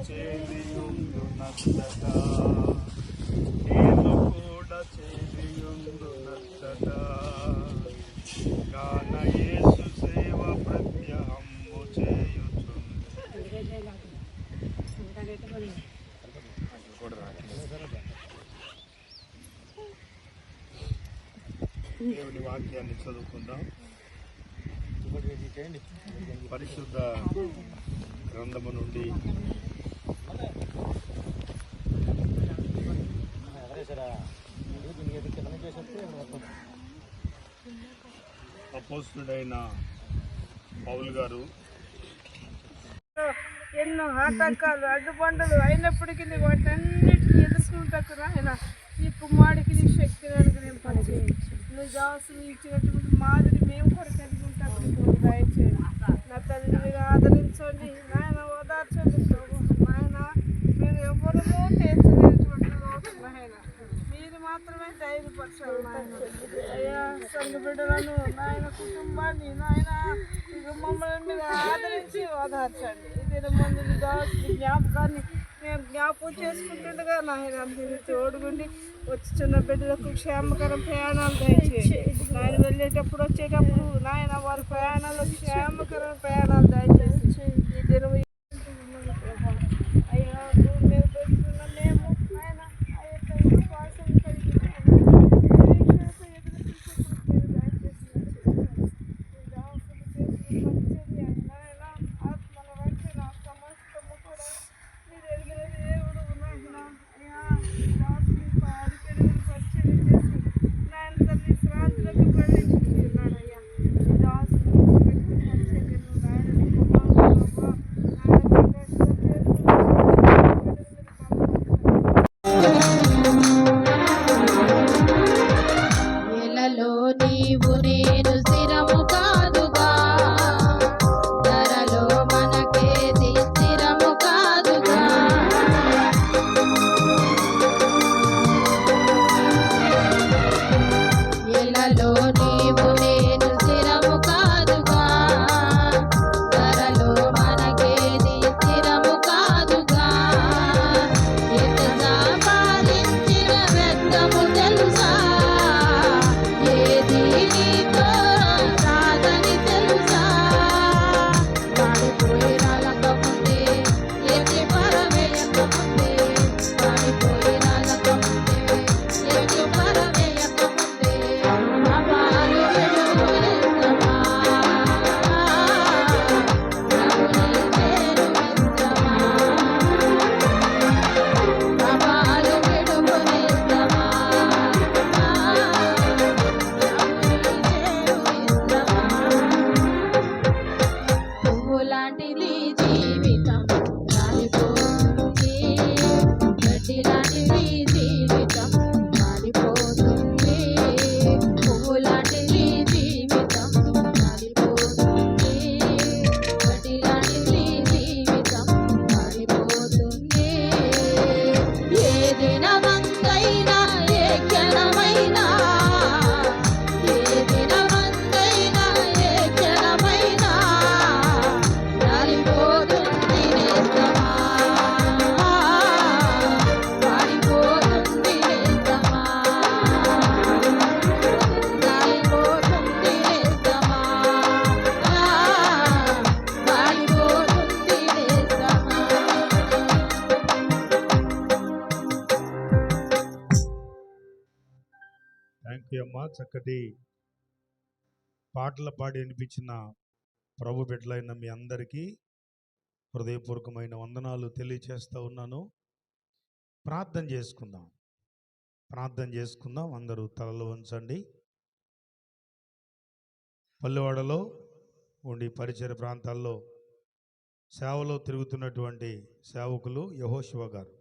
చేరియుండునచ్చట, నేను కూడా చేరియుండునచ్చట. గాన యేసు సేవ ప్రత్యహము చేయుచుండు. దేవుని వాక్యాన్ని చదువుకుందాం. పరిశుద్ధ గ్రంథము నుండి అపోస్తుడైన పౌలు గారు ఎన్నో ఆటంకాలు అడ్డుబండలు అయినప్పటికీ వాటన్నిటిని ఎదుర్కొంటకు ఆయన ఈ కుమారుడికి నీ శక్తిని అనుగ్రహింపండి. నువ్వు దాసులు ఇచ్చినటువంటి మాదిరి మేము కూడా కలిగి ఉంటాము. దయచేయండి నా తల్లిని ఆదరించండి, నాయన ఓదార్చండి. నాయన మీరు ఎవరిలో తీర్చలేనటువంటి లోటు నాయన మీరు మాత్రమే ధైర్యపరచాలి. నాయన అయ్యా సంఘ బిడ్డలను నాయన కుటుంబాన్ని నాయన మమ్మల్ని మీరు ఆదరించి ఓదార్చండి. ఇది ముందు దాసులు జ్ఞాపకాన్ని మేము జ్ఞాపకం చేసుకుంటుండగా నాయన మీరు తోడుగుండి వచ్చిన బిడ్డలకు క్షేమకరం ప్రయాణాలు దయచేసి నాయన వెళ్ళేటప్పుడు వచ్చేటప్పుడు నాయన వారి ప్రయాణాలు క్షేమకరం ప్రయాణాలు దయచేసి ఈ దినం అయ్యా భూమి మీద పెట్టుకున్న మేము ఆయన ఆ యొక్క విశ్వాసం కలిగి ఆత్మల రక్షణ సమస్తము కూడా మీరు ఎదిగిన దేవుడు నాయన అయ్యా పరిచయం చేసి నాయన తల్లి శ్రాంతులకు ప్రవేశిస్తున్నాడు. అయ్యా దాసులు పరిచర్యను నాయన ఎలలో నీవు నేను స్థిరము కాదుగా, ధరలో మనకేది స్థిరము కాదుగా. ఎలలో నీవు నేను స్థిరము కాదుగా, ధరలో మనకేది స్థిరము కాదుగా. ఎంత సంపాదించిన వ్యర్థము తెలుసా, ఏది నీతో రాదని తెలుసా. వాడిపోయి రాలకముందే ఎత్తి పరవేయకముందే, వాడిపోయి రాలకముందే ఎత్తి పరవేయకముందే అపాలు విడువలెత్తమా, ప్రభుని చేరువెత్తమా, అపాలు విడువలెత్తమా, పువ్వులాంటిది జీవితం రాలిపోతుంది, గడ్డి లాంటిది జీవితం రాలిపోతుంది. పువ్వులాంటిది జీవితం రాలిపోతుంది, గడ్డి లాంటిది జీవితం రాలిపోతుంది. ఏ దినమంతైనా ఏ క్షణమైనా, ఏ దినమంతైనా ఏ క్షణమైనా రాలిపోతుంది నేస్తమా, వాడిపోతుంది నేస్తమా, రాలిపోతుంది నేస్తమా, వాడిపోతుంది నేస్తమా. థ్యాంక్ యూ అమ్మా. చక్కటి పాటలు పాడి వినిపించిన ప్రభు బిడ్డలైన మీ అందరికీ హృదయపూర్వకమైన వందనాలు తెలియచేస్తూ ఉన్నాను. ప్రార్థన చేసుకుందాం. అందరూ తలలు వంచండి. పల్లెవాడలో ఉండి పరిసర ప్రాంతాల్లో సేవలో తిరుగుతున్నటువంటి సేవకులు యెహోషువ గారు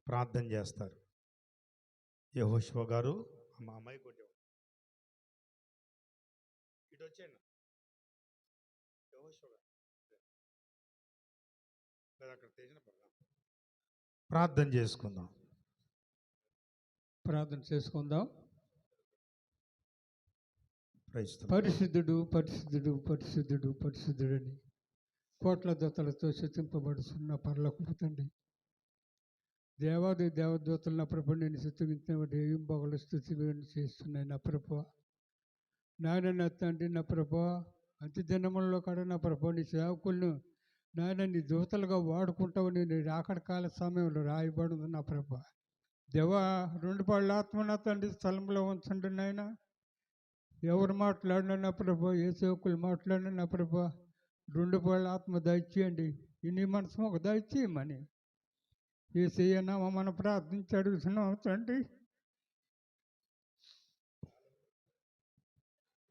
ప్రార్థన చేస్తారు. యెహోషువ గారు మా అమ్మాయి కొట్టే ఇటు వచ్చేయండి. యెహోషువ గారు అక్కడ తెచ్చిన ప్రార్థన చేసుకుందాం. పరిశుద్ధుడు పరిశుద్ధుడు పరిశుద్ధుడు పరిశుద్ధుడని కోట్ల దూతలతో శుతింపబడుతున్న పరలోకపు తండ్రి, దేవాది దేవదూతలు నా ప్రభు నేను శుతించిన ఏం బొగలు స్థుతి చేస్తున్నాయి నా ప్రభు. నాయన నా తండ్రి నా ప్రభు, అంత్య దినములలో కూడా నా ప్రభు నీ సేవకులను నాయన నీ దూతలుగా వాడుకుంటావు. నేను రాకడ కాల సమయంలో రాయబడింది నా ప్రభు. దేవా, రెండు పళ్ళ ఆత్మ నా తండ్రి స్థలంలో ఉంచండి నాయన. ఎవరు మాట్లాడినా నా ప్రభు, ఏ సేవకులు మాట్లాడినా నా ప్రభు, రెండు పళ్ళ ఆత్మ దయచేయండి. ఇన్ని మనసు ఒక దయచేయమని యేసయ్య మనం ప్రార్థించి అడుగుతున్నాం తండ్రి.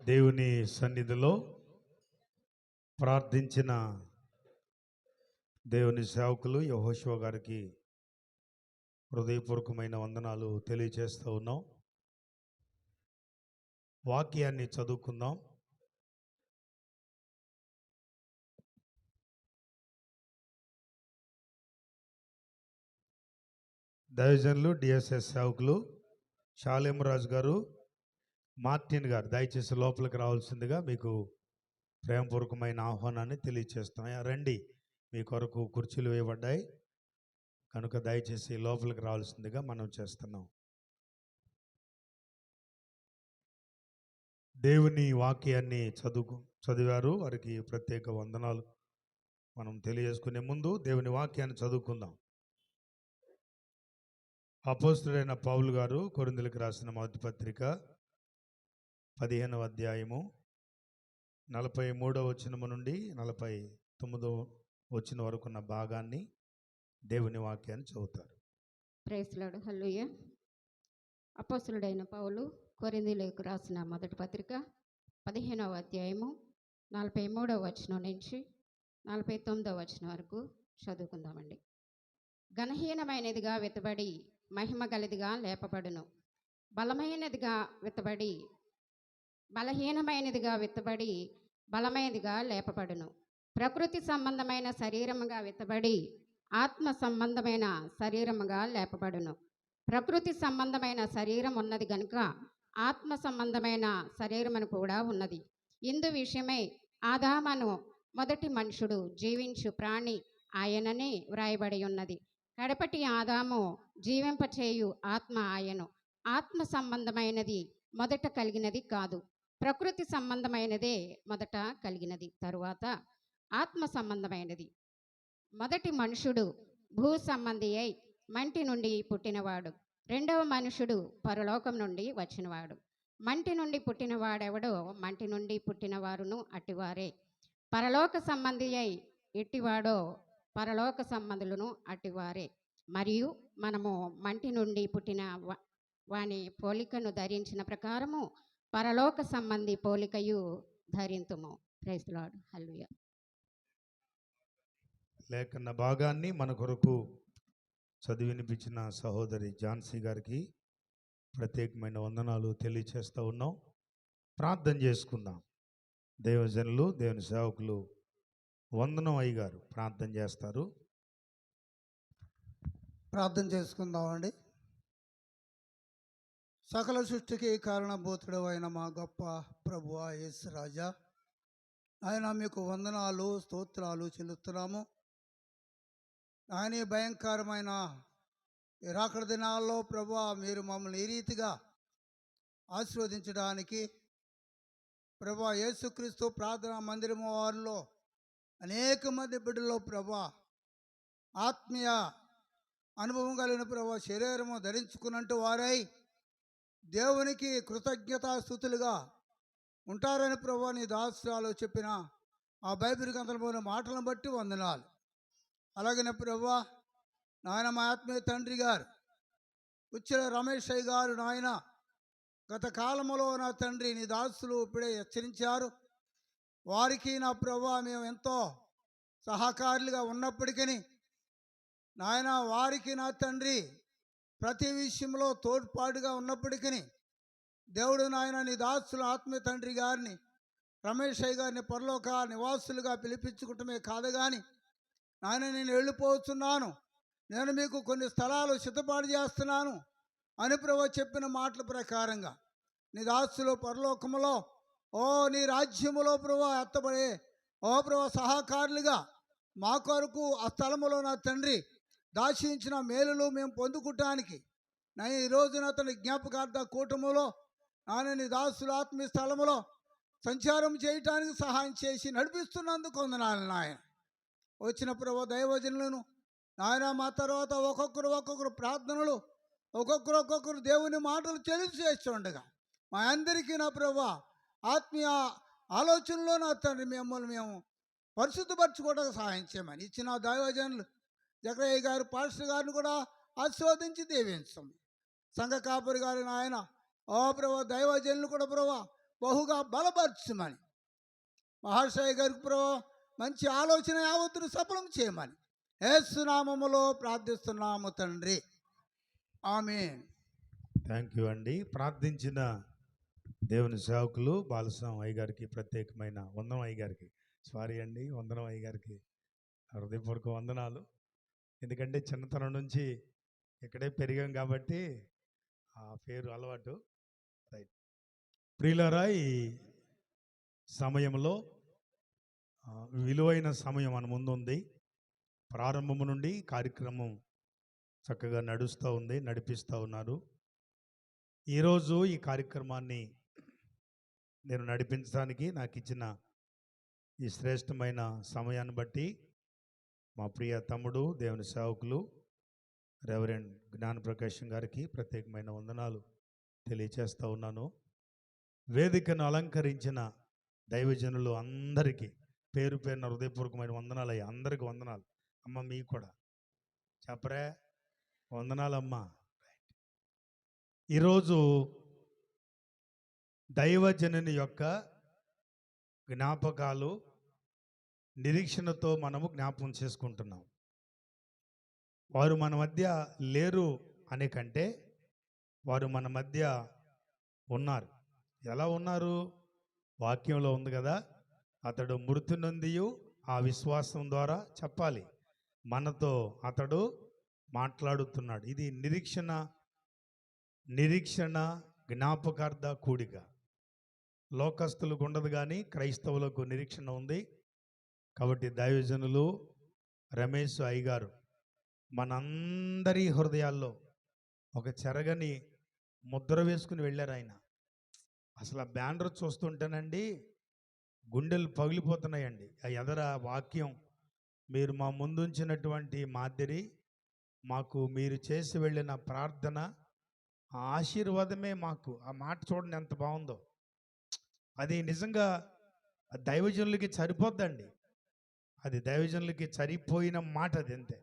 దేవుని సన్నిధిలో ప్రార్థించిన దేవుని సేవకులు యెహోషువ గారికి హృదయపూర్వకమైన వందనాలు తెలియజేస్తూ ఉన్నాం. వాక్యాన్ని చదువుకుందాం. దైవజనులు డిఎస్ఎస్ సేవకులు షాలేమరాజు గారు, మార్టిన్ గారు దయచేసి లోపలికి రావాల్సిందిగా మీకు ప్రేమపూర్వకమైన ఆహ్వానాన్ని తెలియజేస్తున్నాయి. రండి, మీ కొరకు కుర్చీలు వేయబడ్డాయి కనుక దయచేసి లోపలికి రావాల్సిందిగా మనం చేస్తున్నాం. దేవుని వాక్యాన్ని చదివారు, వారికి ప్రత్యేక వందనాలు. మనం తెలియజేసుకునే ముందు దేవుని వాక్యాన్ని చదువుకుందాం. అపోస్తలుడైన పౌలు గారు కొరింథీయులకు రాసిన మొదటి పత్రిక 15వ అధ్యాయము 43వ వచనము నుండి 49వ వచనం వరకు ఉన్న భాగాన్ని దేవుని వాక్యాన్ని చదువుతారు. Praise Lord. హల్లెలూయా. అపోస్తలుడైన పౌలు కొరింథీయులకు రాసిన మొదటి పత్రిక 15వ అధ్యాయము 43వ వచనం నుంచి 49వ వచనం వరకు చదువుకుందామండి. ఘనహీనమైనదిగా విత్తబడి మహిమ గలదిగా లేపబడును. బలమైనదిగా విత్తబడి బలహీనమైనదిగా విత్తబడి బలమైనదిగా లేపబడును. ప్రకృతి సంబంధమైన శరీరముగా విత్తబడి ఆత్మ సంబంధమైన శరీరముగా లేపబడును. ప్రకృతి సంబంధమైన శరీరం ఉన్నది గనుక ఆత్మ సంబంధమైన శరీరమును కూడా ఉన్నది. ఇందు విషయమై ఆదామును మొదటి మనుషుడు జీవించు ప్రాణి ఆయననే వ్రాయబడి ఉన్నది. కడపటి ఆదాము జీవింపచేయు ఆత్మ ఆయను. ఆత్మ సంబంధమైనది మొదట కలిగినది కాదు, ప్రకృతి సంబంధమైనదే మొదట కలిగినది, తరువాత ఆత్మ సంబంధమైనది. మొదటి మనుషుడు భూ సంబంధి అయి మంటి నుండి పుట్టినవాడు. రెండవ మనుషుడు పరలోకం నుండి వచ్చినవాడు. మంటి నుండి పుట్టినవాడెవడో మంటి నుండి పుట్టినవారును అట్టివారే. పరలోక సంబంధి అయి ఎట్టివాడో పరలోక సంబంధులను అట్టివారే. మరియు మనము మంటి నుండి పుట్టిన వాని పోలికను ధరించిన ప్రకారము పరలోక సంబంధి పోలికయు ధరింతుము. Praise the Lord. హల్లెలూయా. లేఖన భాగాన్ని మన కొరకు చదివినిపించిన సహోదరి ఝాన్సీ గారికి ప్రత్యేకమైన వందనాలు తెలియచేస్తూ ఉన్నాం. ప్రార్థన చేసుకుందాం. దైవజనులు, దేవుని సేవకులు వందనం అయ్య గారు ప్రార్థన చేస్తారు. ప్రార్థన చేసుకుందామండి. సకల సృష్టికి కారణభూతుడు అయిన మా గొప్ప ప్రభువా యేసు రాజా, ఆయన మీకు వందనాలు స్తోత్రాలు చెల్లిస్తున్నాము. ఆయన ఈ భయంకరమైన ఈ రాకడ దినాల్లో ప్రభువా మీరు మమ్మల్ని ఈ రీతిగా ఆశీర్వదించడానికి ప్రభువా యేసుక్రీస్తు ప్రార్థనా మందిరము వారిలో అనేక మంది బిడ్డల్లో ప్రభువా ఆత్మీయ అనుభవం కలిగిన ప్రభువా శరీరము ధరించుకున్నట్టు వారై దేవునికి కృతజ్ఞతాస్తుతులుగా ఉంటారని ప్రభువా నీ దాసురాలు చెప్పిన ఆ బైబిల్ గ్రంథంలోని మాటలను బట్టి వందనాలు. అలాగనే ప్రభువా నాయన మా ఆత్మీయ తండ్రి గారు ఉచ్చిల రమేష్ అయ్య గారు, నాయన గత కాలంలో నా తండ్రి నీ దాసులు ఇప్పుడే హెచ్చరించారు. వారికి నా ప్రభువా మేము ఎంతో సహకారులుగా ఉన్నప్పటికీ నాయన వారికి నా తండ్రి ప్రతి విషయంలో తోడ్పాటుగా ఉన్నప్పటికీ దేవుడు నాయన నీ దాసులు ఆత్మీయ తండ్రి గారిని రమేష్ అయ్య గారిని పరలోక నివాసులుగా పిలిపించుకుంటమే కాదు కానీ నాయన నేను వెళ్ళిపోతున్నాను, నేను మీకు కొన్ని స్థలాలు సిద్ధపాటు చేస్తున్నాను అని ప్రభు చెప్పిన మాటల ప్రకారంగా నీ దాసులు పరలోకములో నీ రాజ్యములో ప్రభు ఎత్తబడే ప్రభు సహకారులుగా మా కొరకు ఆ స్థలములో నా తండ్రి దాచించిన మేలులు మేము పొందుకుంటానికి నేను ఈరోజు నా తండ్రి జ్ఞాపకార్థ కూటములో నాయన దాసుల ఆత్మీయ స్థలములో సంచారం చేయటానికి సహాయం చేసి నడిపిస్తున్నందుకు వందనాలు నాయన. వచ్చిన ప్రభు దైవజనులను నాయన మా తర్వాత ఒక్కొక్కరు ప్రార్థనలు ఒక్కొక్కరు దేవుని మాటలు తెలియజేస్తుండగా మా అందరికీ నా ప్రభు ఆత్మీయ ఆలోచనలో నా తండ్రి మిమ్మల్ని మేము పరిశుద్ధపరచుకోవడానికి సహాయం చేయమని ఇచ్చిన దైవజనులు జకరయ్య గారు పాస్టర్ గారిని కూడా ఆస్వాదించి దీవించం. సంఘ కాపరి గారి నాయన ఓ ప్రభు దైవజనులు కూడా ప్రభు బహుగా బలపరచమని మహాశయ గారికి ప్రభు మంచి ఆలోచన యావత్తును సఫలం చేయమని యేసు నామములో ప్రార్థిస్తున్నాము తండ్రి, ఆమేన్. థ్యాంక్ యూ అండి. ప్రార్థించిన దేవుని సేవకులు బాలస్వామి అయ్య గారికి ప్రత్యేకమైన వందనం, అయ్య గారికి సారీ అండి, వందనం అయ్య గారికి హృదయపూర్వక వందనాలు. ఎందుకంటే చిన్నతనం నుంచి ఇక్కడే పెరిగాం కాబట్టి ఆ పేరు అలవాటు. రైట్. ప్రియులారా, ఈ సమయంలో విలువైన సమయం మన ముందు ఉంది. ప్రారంభము నుండి కార్యక్రమం చక్కగా నడుస్తూ ఉంది, నడిపిస్తూ ఉన్నారు. ఈరోజు ఈ కార్యక్రమాన్ని నేను నడిపించడానికి నాకు ఇచ్చిన ఈ శ్రేష్టమైన సమయాన్ని బట్టి మా ప్రియ తమ్ముడు దేవుని సేవకులు రెవరెండ్ జ్ఞానప్రకాశం గారికి ప్రత్యేకమైన వందనాలు తెలియచేస్తూ ఉన్నాను. వేదికను అలంకరించిన దైవజనులు అందరికీ పేరు పేరున హృదయపూర్వకమైన వందనాలు. అయ్యా అందరికీ వందనాలు. అమ్మ మీకు కూడా చెప్పరే వందనాలమ్మా. ఈరోజు దైవజనుని యొక్క జ్ఞాపకాలు నిరీక్షణతో మనము జ్ఞాపకం చేసుకుంటున్నాం. వారు మన మధ్య లేరు అనే కంటే వారు మన మధ్య ఉన్నారు. ఎలా ఉన్నారు? వాక్యంలో ఉంది కదా, అతడు మృతి నొందియు ఆ విశ్వాసం ద్వారా చెప్పాలి మనతో అతడు మాట్లాడుతున్నాడు. ఇది నిరీక్షణ జ్ఞాపకార్థ కూడిక. లోకస్తులకు ఉండదు కానీ క్రైస్తవులకు నిరీక్షణ ఉంది. కాబట్టి దైవజనులు రమేష్ అయ్య గారు మనందరి హృదయాల్లో ఒక చెరగని ముద్ర వేసుకుని వెళ్ళారు. ఆయన అసలు ఆ బ్యానర్ చూస్తుంటేనండి గుండెలు పగిలిపోతున్నాయండి. ఆ ఎదర వాక్యం, మీరు మా ముందుంచినటువంటి మాదిరి, మాకు మీరు చేసి వెళ్ళిన ప్రార్థన, ఆ ఆశీర్వాదమే మాకు. ఆ మాట చూడండి ఎంత బాగుందో. అది నిజంగా దైవజనులకి సరిపోద్దండి. అది దైవజనులకి సరిపోయిన మాట. అది అంతే.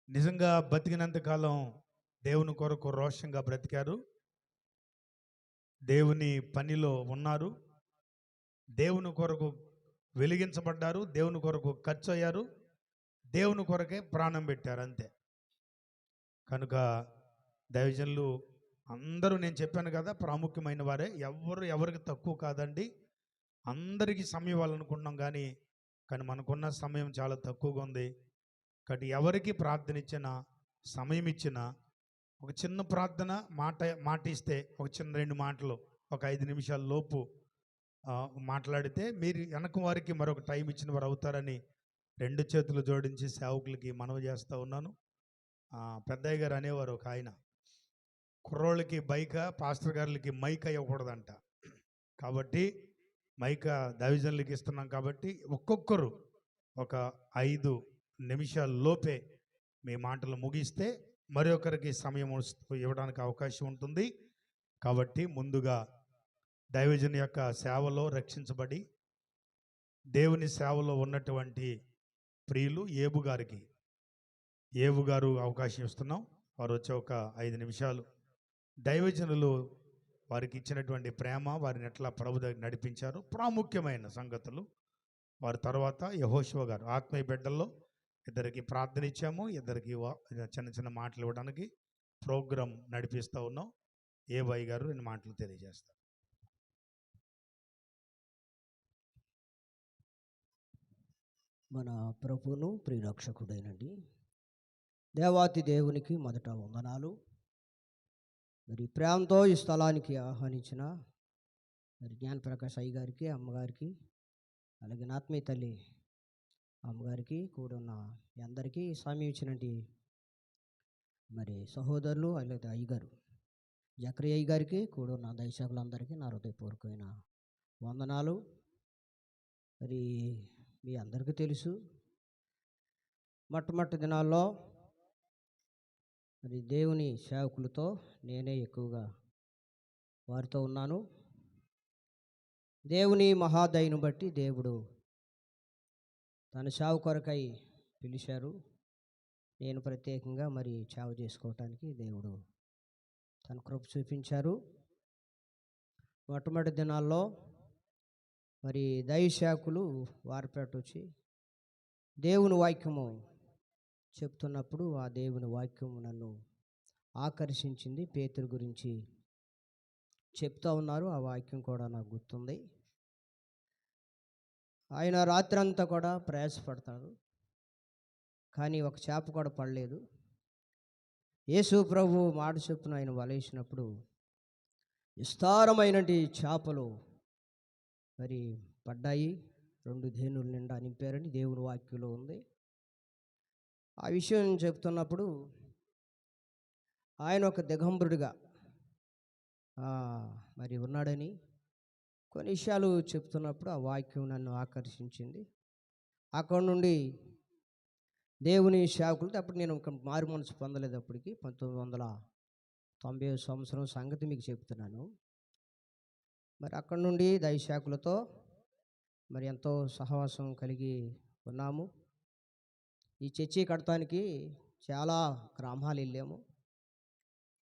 నిజంగా బతికినంతకాలం దేవుని కొరకు రోషంగా బ్రతికారు, దేవుని పనిలో ఉన్నారు, దేవుని కొరకు వెలిగించబడ్డారు, దేవుని కొరకు ఖర్చు అయ్యారు, దేవుని కొరకే ప్రాణం పెట్టారు, అంతే. కనుక దైవజనులు అందరూ నేను చెప్పాను కదా ప్రాముఖ్యమైన వారే. ఎవరికి తక్కువ కాదండి. అందరికీ సమయం ఇవ్వాలనుకుంటున్నాం కానీ మనకున్న సమయం చాలా తక్కువగా ఉంది. కాబట్టి ఎవరికి ప్రార్థన ఇచ్చినా, సమయం ఇచ్చినా, ఒక చిన్న ప్రార్థన మాట ఇస్తే ఒక చిన్న 2 మాటలు ఒక 5 నిమిషాల లోపు మాట్లాడితే మీరు వెనక వారికి మరొక టైం ఇచ్చిన వారు అవుతారని 2 చేతులు జోడించి సేవకులకి మనవి చేస్తూ ఉన్నాను. పెద్దయ్య గారు అనేవారు ఒక ఆయన, కుర్రోళ్ళకి బైక, పాస్టర్ గారులకి మైక్ ఇవ్వకూడదంట. కాబట్టి మైక దైవజనులకి ఇస్తున్నాం. కాబట్టి ఒక్కొక్కరు ఒక 5 నిమిషాల లోపే మీ మాటలు ముగిస్తే మరొకరికి సమయం ఇవ్వడానికి అవకాశం ఉంటుంది. కాబట్టి ముందుగా దైవజను యొక్క సేవలో రక్షించబడి దేవుని సేవలో ఉన్నటువంటి ప్రియులు ఏబు గారు అవకాశం ఇస్తున్నాం. వారు వచ్చే ఒక 5 నిమిషాలు దైవజనులు వారికి ఇచ్చినటువంటి ప్రేమ, వారిని ఎట్లా ప్రభు దగ్గర నడిపించారు, ప్రాముఖ్యమైన సంగతులు. వారి తర్వాత యెహోషువ గారు ఆత్మీయ బిడ్డల్లో ఇద్దరికి ప్రార్థన ఇచ్చాము, ఇద్దరికి చిన్న చిన్న మాటలు ఇవ్వడానికి ప్రోగ్రాం నడిపిస్తూ ఉన్నాం. ఏబై గారు 2 మాటలు తెలియజేస్తారు. మన ప్రభువును ప్రియరక్షకుడైనండి దేవాతి దేవునికి మొదట వందనాలు. మరి ప్రేమతో ఈ స్థలానికి ఆహ్వానించిన మరి జ్ఞానప్రకాశ్ అయ్య గారికి, అమ్మగారికి, అలాగే నా ఆత్మీయ తల్లి అమ్మగారికి కూడా ఉన్న మీ అందరికీ స్వామి ఇచ్చినటువంటి మరి సహోదరులు అలాగే అయ్యగారు జక్రి అయ్య గారికి కూడా ఉన్న దైశాకులందరికీ నా హృదయపూర్వకమైన వందనాలు. మరి మీ అందరికీ తెలుసు, మొట్టమొదటి దినాల్లో మరి దేవుని సేవకులతో నేనే ఎక్కువగా వారితో ఉన్నాను. దేవుని మహాదయను బట్టి దేవుడు తన సేవ కొరకై పిలిచారు. నేను ప్రత్యేకంగా మరి సేవ చేసుకోవటానికి దేవుడు తన కృప చూపించారు. మొట్టమొదటి దినాల్లో మరి దైవసేవకులు వారిపేట వచ్చి దేవుని వాక్యము చెప్తున్నప్పుడు ఆ దేవుని వాక్యము నన్ను ఆకర్షించింది. పేతురు గురించి చెప్తా ఉన్నారు, ఆ వాక్యం కూడా నాకు గుర్తుంది. ఆయన రాత్రంతా కూడా ప్రయాసపడతాడు, కానీ ఒక చేప కూడా పడలేదు. యేసు ప్రభు మాట చొప్పున ఆయన వలేసినప్పుడు విస్తారమైనటి చేపలు మరి పడ్డాయి. 2 ధేనుల నిండా నింపారని దేవుని వాక్యంలో ఉంది. ఆ విషయం చెప్తున్నప్పుడు ఆయన ఒక దిగంబరుడిగా మరి ఉన్నాడని కొన్ని విషయాలు చెప్తున్నప్పుడు ఆ వాక్యం నన్ను ఆకర్షించింది. అక్కడ నుండి దేవుని సేవకులతో, అప్పుడు నేను ఒక మారు మనసు పొందలేదు. అప్పటికి 1990 సంవత్సరం సంగతి మీకు చెప్తున్నాను. మరి అక్కడ నుండి దైవసేవకులతో మరి ఎంతో సహవాసం కలిగి ఉన్నాము. ఈ చర్చి కడతానికి చాలా గ్రామాలు వెళ్ళాము.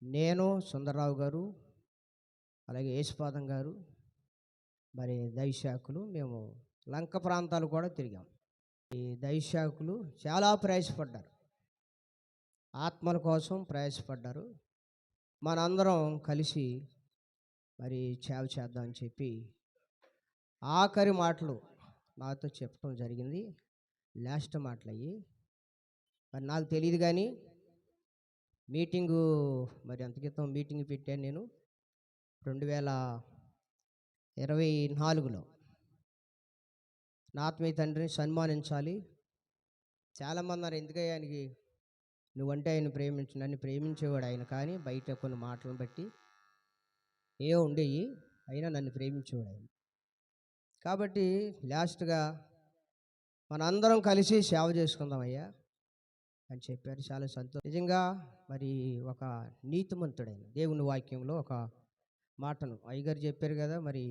నేను, సుందరరావు గారు, అలాగే యేసుపాదం గారు, మరి దైవసేవకులు మేము లంక ప్రాంతాలు కూడా తిరిగాం. ఈ దైవసేవకులు చాలా ప్రయాసపడ్డారు, ఆత్మల కోసం ప్రయాసపడ్డారు. మనందరం కలిసి మరి సేవ చేద్దామని చెప్పి ఆఖరి మాటలు నాతో చెప్పడం జరిగింది. లాస్ట్ మాటలు అయ్యి మరి నాకు తెలియదు, కానీ మీటింగు మరి అంత క్రితం మీటింగ్ పెట్టాను నేను 2024లో. నా ఆత్మీయ తండ్రిని సన్మానించాలి. చాలామంది అన్నారు, ఎందుకయ్యా ఆయనకి నువ్వంటే ఆయన ప్రేమించు. నన్ను ప్రేమించేవాడు ఆయన, కానీ బయట కొన్ని మాటలను బట్టి ఏ ఉండేవి, అయినా నన్ను ప్రేమించేవాడు ఆయన. కాబట్టి లాస్ట్గా మనందరం కలిసి సేవ చేసుకుందామయ్యా అని చెప్పారు. చాలా సంతోషం. నిజంగా మరి ఒక నీతిమంతుడైన దేవుని వాక్యంలో ఒక మాటను అయ్యగారు చెప్పారు కదా, మరి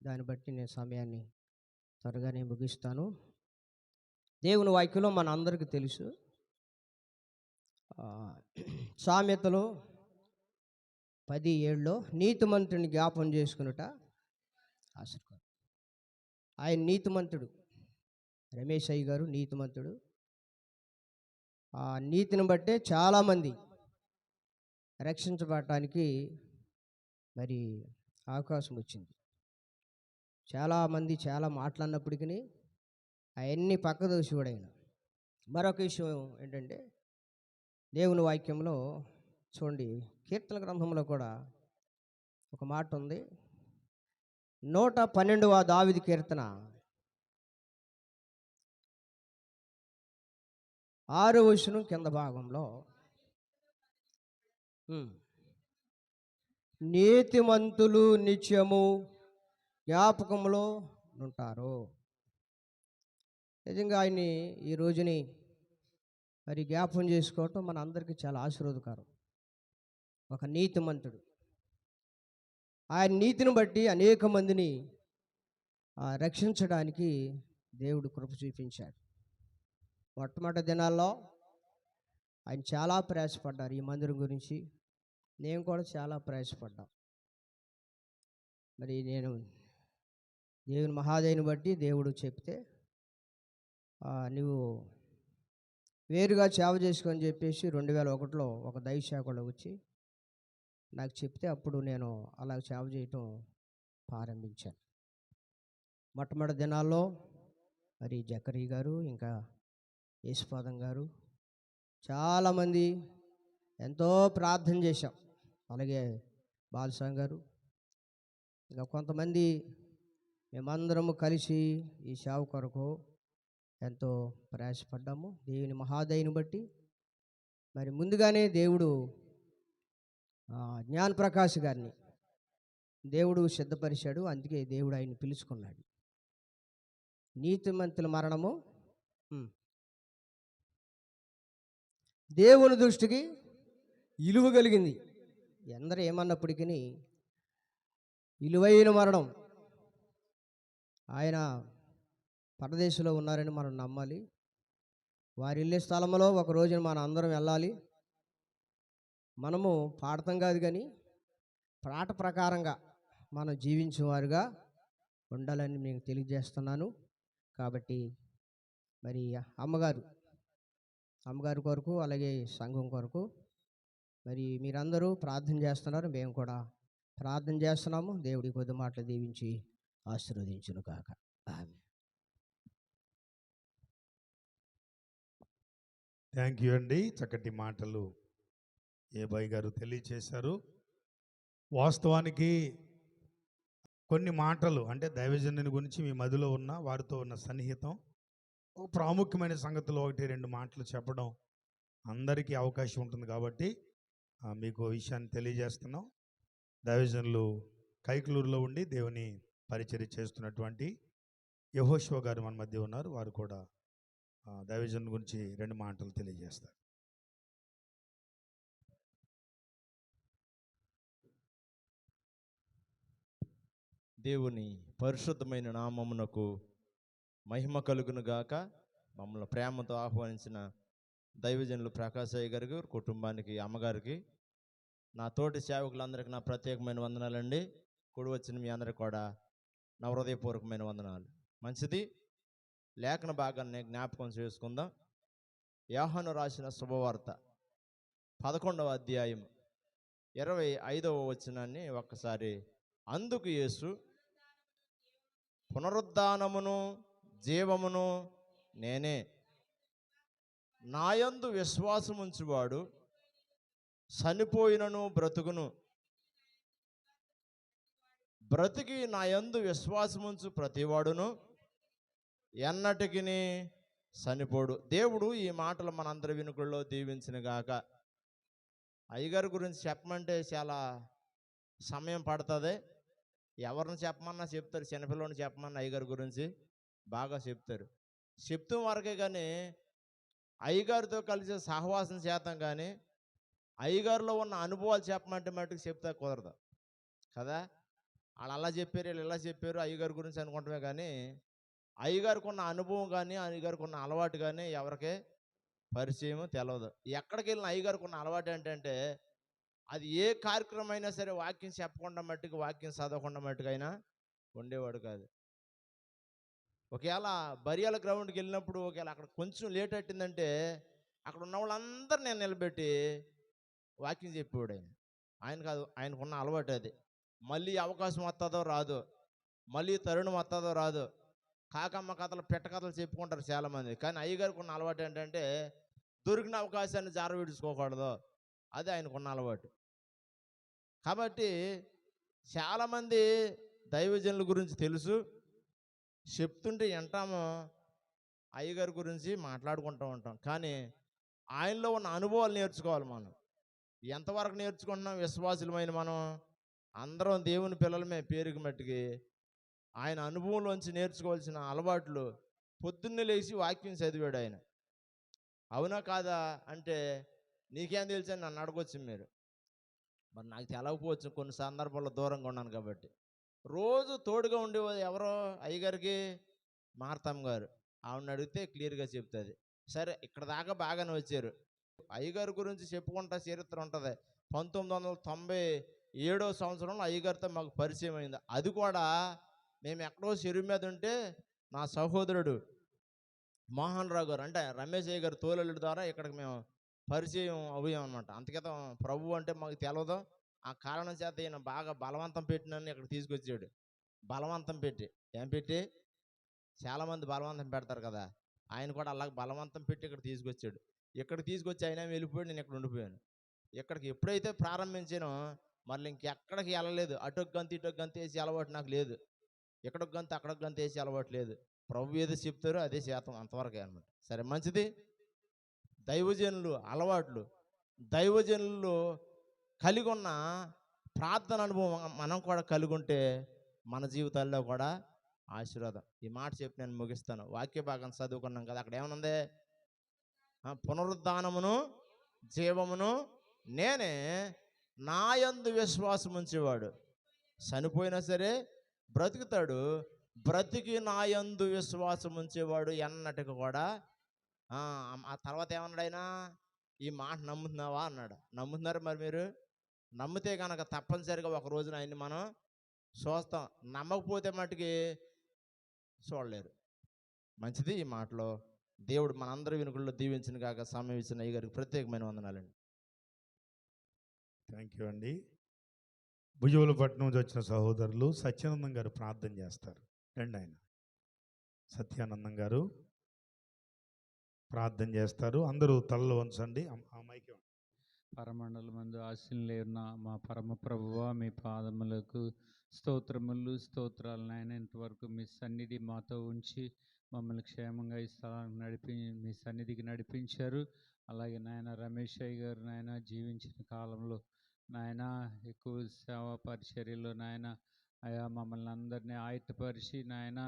దాన్ని బట్టి నేను సమయాన్ని త్వరగానే ముగిస్తాను. దేవుని వాక్యంలో మన అందరికీ తెలుసు, సామెతలో 10:7 నీతిమంతుని జ్ఞాపం చేసుకునుట ఆశీర్వాదం. ఆయన నీతిమంతుడు, రమేష్ అయ్య గారు నీతిమంతుడు. ఆ నీతిని బట్టే చాలామంది రక్షించబడటానికి మరి అవకాశం వచ్చింది. చాలామంది చాలా మాట్లాడినప్పటికీ అవన్నీ పక్కదోషుడు ఆయన. మరొక విషయం ఏంటంటే, దేవుని వాక్యంలో చూడండి, కీర్తన గ్రంథంలో కూడా ఒక మాట ఉంది. 112వ దావీదు కీర్తన 6వ వచనం కింద భాగంలో నీతిమంతులు నిత్యము జ్ఞాపకంలో ఉంటారు. నిజంగా ఆయన్ని ఈ రోజుని మరి జ్ఞాపకం చేసుకోవటం మన అందరికీ చాలా ఆశీర్వాదకరం. ఒక నీతిమంతుడు, ఆయన నీతిని బట్టి అనేక మందిని రక్షించడానికి దేవుడు కృప చూపించాడు. మొట్టమొదటి దినాల్లో ఆయన చాలా ప్రయాసపడ్డారు ఈ మందిరం గురించి. నేను కూడా చాలా ప్రయాసపడ్డాం. మరి నేను దేవుని మహాదయని బట్టి దేవుడు చెప్తే నువ్వు వేరుగా సేవ చేసుకొని చెప్పేసి 2001లో ఒక దైవసేవకుడు వచ్చి నాకు చెప్తే అప్పుడు నేను అలా సేవ చేయటం ప్రారంభించాను. మొట్టమొదటి దినాల్లో మరి జకరీ గారు, ఇంకా యేసుపాదం గారు, చాలామంది ఎంతో ప్రార్థన చేశాం. అలాగే బాలసాంగ్ గారు, ఇంకా కొంతమంది మేమందరము కలిసి ఈ సేవ కొరకు ఎంతో ప్రయాసపడ్డాము దేవుని మహాదయని బట్టి. మరి ముందుగానే దేవుడు జ్ఞానప్రకాష్ గారిని దేవుడు సిద్ధపరిచాడు. అందుకే దేవుడు ఆయన్ని పిలుచుకున్నాడు. నీతిమంతుల మరణము దేవుని దృష్టికి విలువ కలిగింది. ఎందరూ ఏమన్నప్పటికీ విలువైన మరణం. ఆయన పరదేశంలో ఉన్నారని మనం నమ్మాలి. వారి వెళ్ళే స్థలంలో ఒక రోజున మనం అందరం వెళ్ళాలి. మనము పాడతాం కాదు కానీ పాట ప్రకారంగా మనం జీవించేవారుగా ఉండాలని నేను తెలియజేస్తున్నాను. కాబట్టి మరి అమ్మగారి కొరకు అలాగే సంఘం కొరకు మరి మీరందరూ ప్రార్థన చేస్తున్నారు. మేము కూడా ప్రార్థన చేస్తున్నాము. దేవుడి కొద్ది మాటలు దీవించి ఆశీర్వదించును కాక. ఆమేన్. థ్యాంక్ యూ అండి. చక్కటి మాటలు ఏబాయ్ గారు తెలియచేశారు. వాస్తవానికి కొన్ని మాటలు అంటే దైవజనుని గురించి మీ మదిలో ఉన్న వారితో ఉన్న సన్నిహితం ఒక ప్రాముఖ్యమైన సంగతులు 1-2 మాటలు చెప్పడం అందరికీ అవకాశం ఉంటుంది కాబట్టి మీకు విషయాన్ని తెలియజేస్తున్నాం. దైవజనులు కైకలూరులో ఉండి దేవుని పరిచర్య చేస్తున్నటువంటి యెహోషువ గారు మన మధ్య ఉన్నారు. వారు కూడా దైవజనుని గురించి 2 మాటలు తెలియజేస్తారు. దేవుని పరిశుద్ధమైన నామమునకు మహిమ కలుగును గాక. మమ్మల్ని ప్రేమతో ఆహ్వానించిన దైవజనులు ప్రకాశయ్య గారికి, కుటుంబానికి, అమ్మగారికి, నా తోటి సేవకులందరికీ నా ప్రత్యేకమైన వందనాలండి. కూడి వచ్చిన మీ అందరికీ కూడా నా హృదయపూర్వకమైన వందనాలు. మంచిది, లేఖన భాగాన్ని జ్ఞాపకం చేసుకుందాం. యోహాను రాసిన శుభవార్త 11వ అధ్యాయం 25వ వచనాన్ని ఒక్కసారి. అందుకు యేసు, పునరుద్ధానమును జీవమును నేనే. నాయందు విశ్వాసముంచువాడు చనిపోయినను బ్రతుకును, బ్రతికి నాయందు విశ్వాసముంచు ప్రతివాడును ఎన్నటికి చనిపోడు. దేవుడు ఈ మాటలు మనందరి వినుకుల్లో దీవించిన గాక. అయ్యగారి గురించి చెప్పమంటే చాలా సమయం పడుతుంది. ఎవరిని చెప్పమన్నా చెప్తారు. చిన్నపిల్లని చెప్పమన్నా అయ్యగారి గురించి బాగా చెప్తారు. చెప్తూ వరకే కానీ అయ్యగారితో కలిసి సహవాసం చేద్దాం కానీ అయ్యగారిలో ఉన్న అనుభవాలు చెప్పమంటే మటుకు చెప్తా కుదరదు కదా. వాళ్ళు అలా చెప్పారు, వీళ్ళు ఇలా చెప్పారు అయ్యగారి గురించి అనుకుంటామే కానీ అయ్యగారికి ఉన్న అనుభవం కానీ అయ్యగారికి ఉన్న అలవాటు కానీ ఎవరికే పరిచయం తెలియదు. ఎక్కడికి వెళ్ళిన అయ్యగారికి ఉన్న అలవాటు ఏంటంటే అది ఏ కార్యక్రమం అయినా సరే వాక్యం చెప్పకుండా మట్టుకు, వాక్యం చదవకుండా మట్టుకు అయినా ఉండేవాడు కాదు. ఒకవేళ బరియాల గ్రౌండ్కి వెళ్ళినప్పుడు ఒకవేళ అక్కడ కొంచెం లేట్ అట్టిందంటే అక్కడ ఉన్న వాళ్ళందరూ నేను నిలబెట్టి వాక్యం చెప్పేవాడు. ఆయన కాదు, ఆయనకున్న అలవాటు అది. మళ్ళీ అవకాశం వస్తుందో రాదో, మళ్ళీ తరుణం వస్తుందో రాదో, కాకమ్మ కథలు, పెట్ట కథలు చెప్పుకుంటారు చాలామంది. కానీ అయ్యగారికి ఉన్న అలవాటు ఏంటంటే దొరికిన అవకాశాన్ని జారవిడుచుకోకూడదు. అది ఆయనకున్న అలవాటు. కాబట్టి చాలామంది దైవజనుల గురించి తెలుసు, చెప్తుంటే వింటాము, అయ్యగారి గురించి మాట్లాడుకుంటూ ఉంటాం. కానీ ఆయనలో ఉన్న అనుభవాలు నేర్చుకోవాలి. మనం ఎంతవరకు నేర్చుకుంటున్నాం? విశ్వాసులమైన మనం అందరం దేవుని పిల్లలమే పేరుకి మట్టికి. ఆయన అనుభవంలోంచి నేర్చుకోవాల్సిన అలవాట్లు పొద్దున్నే లేచి వాక్యం చదివాడు ఆయన. అవునా కాదా అంటే నీకేం తెలుసు అని నన్ను అడగొచ్చు మీరు. మరి నాకు తెలవకపోవచ్చు, కొన్ని సందర్భాల్లో దూరంగా ఉన్నాను కాబట్టి. రోజు తోడుగా ఉండేవారు ఎవరో అయ్యగారికి మార్తమ్మ గారు. ఆవిడని అడిగితే క్లియర్గా చెప్తుంది. సరే, ఇక్కడ దాకా బాగానే వచ్చారు. అయ్యగారి గురించి చెప్పుకుంటా చరిత్ర ఉంటుంది. 1997వ సంవత్సరంలో అయ్యగారితో మాకు పరిచయం అయింది. అది కూడా మేము ఎక్కడో చెరువు మీద ఉంటే నా సహోదరుడు మోహన్ రావు గారు, అంటే రమేష్ అయ్య గారు తోలల్లుడి ద్వారా ఇక్కడికి మేము పరిచయం అయ్యాం అనమాట. అంతకితం ప్రభు అంటే మాకు తెలవదు. ఆ కారణం చేత ఈయన బాగా బలవంతం పెట్టినని ఇక్కడ తీసుకొచ్చాడు. బలవంతం పెట్టి, ఏం పెట్టి? చాలామంది బలవంతం పెడతారు కదా, ఆయన కూడా అలాగ బలవంతం పెట్టి ఇక్కడ తీసుకొచ్చాడు. ఇక్కడికి తీసుకొచ్చి ఆయన వెళ్ళిపోయాడు, నేను ఇక్కడ ఉండిపోయాను. ఇక్కడికి ఎప్పుడైతే ప్రారంభించానో మళ్ళీ ఇంకెక్కడికి వెళ్ళలేదు. అటొక గంతి ఇటొక గంతి వేసి అలవాటు నాకు లేదు. ఎక్కడికి గంత అక్కడికి గంత వేసి అలవాట్లేదు. ప్రభు ఏదో చెప్తారో అదే శాతం అంతవరకే అనమాట. సరే మంచిది. దైవజనులు అలవాట్లు, దైవజనులు కలిగి ఉన్న ప్రార్థన అనుభవం మనం కూడా కలిగి ఉంటే మన జీవితాల్లో కూడా ఆశీర్వాదం. ఈ మాట చెప్పి నేను ముగిస్తాను. వాక్య భాగం చదువుకున్నాం కదా, అక్కడ ఏమనుంది? పునరుద్ధానమును జీవమును నేనే, నా యందు విశ్వాసం ఉంచేవాడు చనిపోయినా సరే బ్రతుకుతాడు, బ్రతికి నా యందు విశ్వాసం ఉంచేవాడు ఎన్నటికి కూడా. ఆ తర్వాత ఏమన్నాడు ఆయన? ఈ మాట నమ్ముతున్నావా అన్నాడు. నమ్ముతున్నారు మరి మీరు? నమ్మితే కనుక తప్పనిసరిగా ఒక రోజున ఆయన్ని మనం చూస్తాం. నమ్మకపోతే మటుకి చూడలేరు. మంచిది. ఈ మాటలో దేవుడు మనందరి వెనుకల్లో దీవించిన కాక సమయం ఇచ్చిన అయ్య గారికి ప్రత్యేకమైన వందనాలండి. థ్యాంక్ యూ అండి. భుజవలపట్నం నుంచి వచ్చిన సహోదరులు సత్యానందం గారు ప్రార్థన చేస్తారు. రండి, ఆయన సత్యానందం గారు ప్రార్థన చేస్తారు. అందరూ తలలు వంచండి. ఆ మైక్ ఇవ్వండి. పరమండలమందు ఆశీనులై ఉన్న మా పరమ ప్రభువా, మీ పాదములకు స్తోత్రములు స్తోత్రాలు నాయన. ఇంతవరకు మీ సన్నిధి మాతో ఉంచి మమ్మల్ని క్షేమంగా ఈ స్థలానికి మీ సన్నిధికి నడిపించారు. అలాగే నాయన రమేష్ అయ్య గారు నాయన జీవించిన కాలంలో నాయన ఎక్కువ సేవా పరిచర్యలో నాయన అయా మమ్మల్ని అందరినీ ఆయత్తపరిచి నాయన